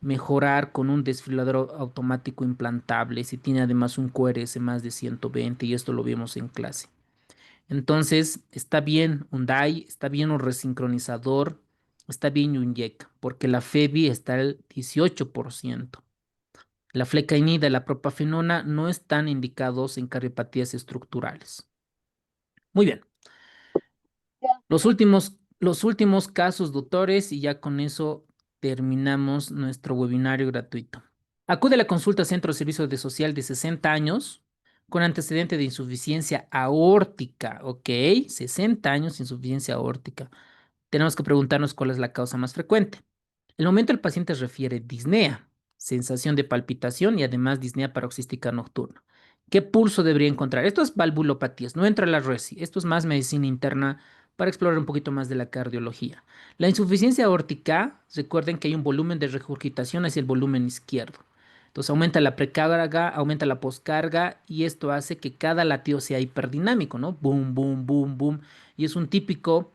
mejorar con un desfibrilador automático implantable si tiene además un QRS más de 120 y esto lo vimos en clase. Entonces, está bien un DAI, está bien un resincronizador, está bien un YEC, porque la FEBI está al 18%. La flecainida y la propafenona no están indicados en cardiopatías estructurales. Muy bien. Los últimos casos, doctores, y ya con eso terminamos nuestro webinario gratuito. Acude a la consulta Centro de Servicio de Social de 60 años con antecedente de insuficiencia aórtica, ¿ok? 60 años de insuficiencia aórtica. Tenemos que preguntarnos cuál es la causa más frecuente. El momento el paciente refiere disnea, sensación de palpitación y además disnea paroxística nocturna. ¿Qué pulso debería encontrar? Esto es valvulopatías, no entra la RESI. Esto es más medicina interna para explorar un poquito más de la cardiología. La insuficiencia aórtica, recuerden que hay un volumen de regurgitación hacia el volumen izquierdo. Entonces aumenta la precarga, aumenta la poscarga y esto hace que cada latido sea hiperdinámico, ¿no? Boom, boom, boom, boom. Y es un típico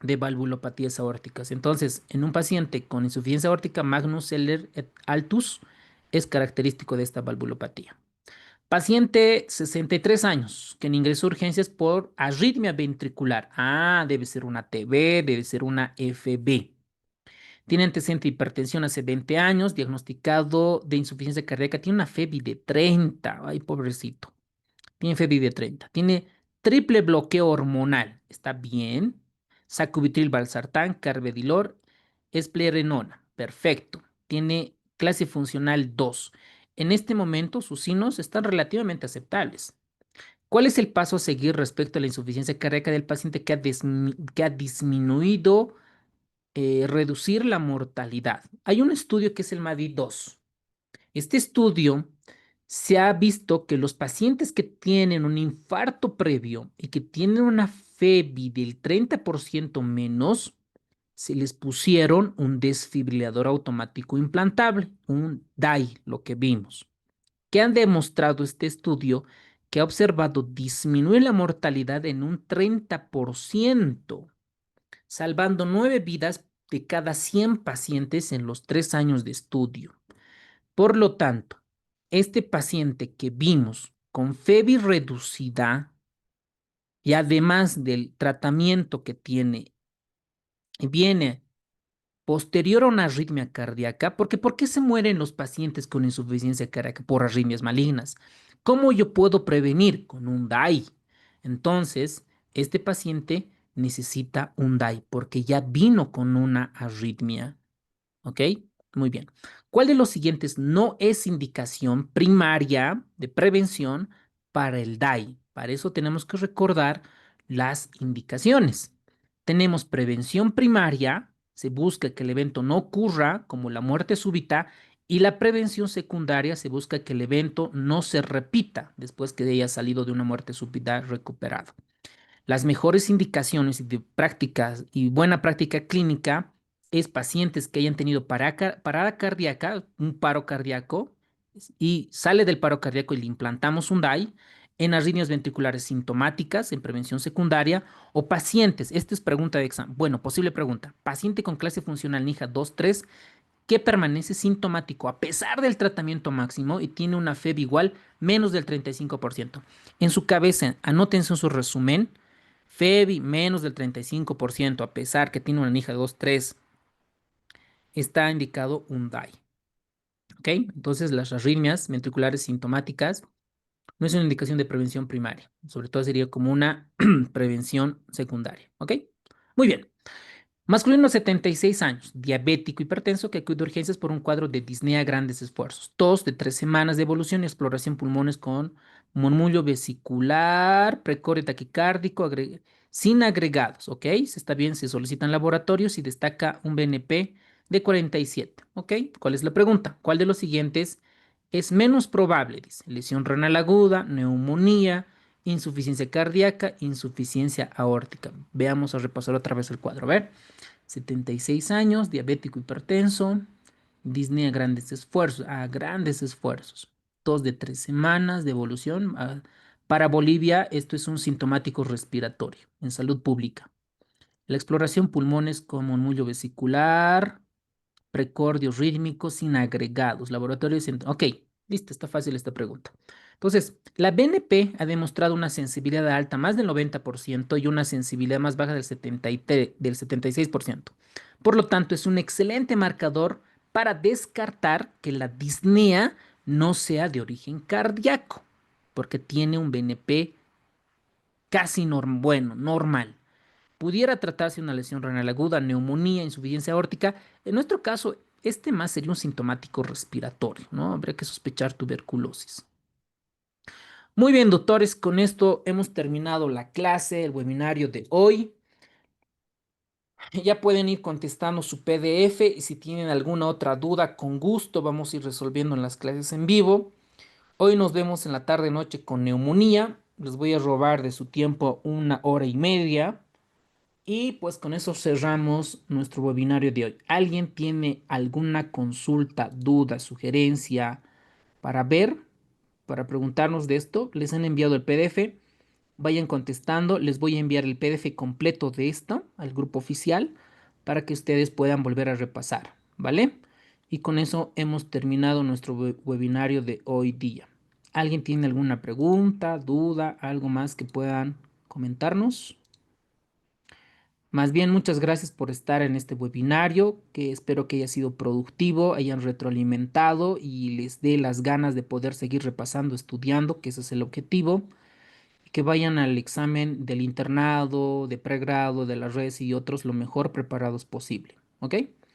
de valvulopatías aórticas. Entonces, en un paciente con insuficiencia aórtica, Magnus Seller et Altus es característico de esta valvulopatía. Paciente 63 años, que ingresó a urgencias por arritmia ventricular. Debe ser una TB, debe ser una FB. Tiene antecedente de hipertensión hace 20 años, diagnosticado de insuficiencia cardíaca, tiene una FEBI de 30. Ay, pobrecito. Tiene FEBI de 30. Tiene triple bloqueo hormonal. Está bien. Sacubitril, valsartán, carvedilol, esplerenona. Perfecto. Tiene clase funcional 2. En este momento sus signos están relativamente aceptables. ¿Cuál es el paso a seguir respecto a la insuficiencia cardíaca del paciente que ha disminuido, reducir la mortalidad? Hay un estudio que es el MADI-2. Este estudio se ha visto que los pacientes que tienen un infarto previo y que tienen una FEBI del 30% menos, se les pusieron un desfibrilador automático implantable, un DAI, lo que vimos. ¿Qué han demostrado este estudio? Que ha observado disminuir la mortalidad en un 30%, salvando 9 vidas de cada 100 pacientes en los 3 años de estudio. Por lo tanto, este paciente que vimos con FEBI reducida y además del tratamiento que tiene, viene posterior a una arritmia cardíaca, porque ¿por qué se mueren los pacientes con insuficiencia cardíaca? Por arritmias malignas. ¿Cómo yo puedo prevenir? Con un DAI. Entonces, este paciente necesita un DAI porque ya vino con una arritmia. ¿Ok? Muy bien. ¿Cuál de los siguientes no es indicación primaria de prevención para el DAI? Para eso tenemos que recordar las indicaciones. Tenemos prevención primaria, se busca que el evento no ocurra, como la muerte súbita, y la prevención secundaria se busca que el evento no se repita después que haya salido de una muerte súbita recuperado. Las mejores indicaciones de prácticas y buena práctica clínica es pacientes que hayan tenido parada cardíaca, un paro cardíaco, y sale del paro cardíaco y le implantamos un DAI en arritmias ventriculares sintomáticas, en prevención secundaria, o pacientes, esta es pregunta de examen, bueno, posible pregunta, paciente con clase funcional NIHA 2-3 que permanece sintomático a pesar del tratamiento máximo y tiene una FEB igual menos del 35%. En su cabeza, anótense en su resumen, FEBI menos del 35%, a pesar que tiene una NIHA 2-3, está indicado un DAI. ¿Ok? Entonces, las arritmias ventriculares sintomáticas no es una indicación de prevención primaria, sobre todo sería como una prevención secundaria. ¿Ok? Muy bien. Masculino 76 años, diabético, hipertenso, que acude a urgencias por un cuadro de disnea a grandes esfuerzos. Tos de 3 semanas de evolución y exploración pulmones con murmullo vesicular, precordio taquicárdico, sin agregados, ¿ok? Se está bien, se solicitan laboratorios y destaca un BNP de 47, ¿ok? ¿Cuál es la pregunta? ¿Cuál de los siguientes es menos probable? Dice, lesión renal aguda, neumonía, insuficiencia cardíaca, insuficiencia aórtica. Veamos a repasar otra vez el cuadro. A ver, 76 años, diabético hipertenso, disnea a grandes esfuerzos. Tos de 3 semanas de evolución. Para Bolivia, esto es un sintomático respiratorio en salud pública. La exploración pulmones con murmullo vesicular, precordio rítmico sin agregados, laboratorios. Ok, listo, está fácil esta pregunta. Entonces, la BNP ha demostrado una sensibilidad alta, más del 90%, y una sensibilidad más baja del 76%. Por lo tanto, es un excelente marcador para descartar que la disnea no sea de origen cardíaco, porque tiene un BNP casi normal. Pudiera tratarse de una lesión renal aguda, neumonía, insuficiencia aórtica. En nuestro caso, este más sería un sintomático respiratorio, ¿no? Habría que sospechar tuberculosis. Muy bien, doctores, con esto hemos terminado la clase, el webinario de hoy. Ya pueden ir contestando su PDF y si tienen alguna otra duda, con gusto vamos a ir resolviendo en las clases en vivo. Hoy nos vemos en la tarde-noche con neumonía. Les voy a robar de su tiempo 1 hora y media. Y pues con eso cerramos nuestro webinario de hoy. ¿Alguien tiene alguna consulta, duda, sugerencia para ver, para preguntarnos de esto? Les han enviado el PDF. Vayan contestando. Les voy a enviar el PDF completo de esto al grupo oficial para que ustedes puedan volver a repasar, ¿vale? Y con eso hemos terminado nuestro webinario de hoy día. ¿Alguien tiene alguna pregunta, duda, algo más que puedan comentarnos? Más bien, muchas gracias por estar en este webinario, que espero que haya sido productivo, hayan retroalimentado y les dé las ganas de poder seguir repasando, estudiando, que ese es el objetivo, y que vayan al examen del internado, de pregrado, de la red y otros lo mejor preparados posible. ¿Ok?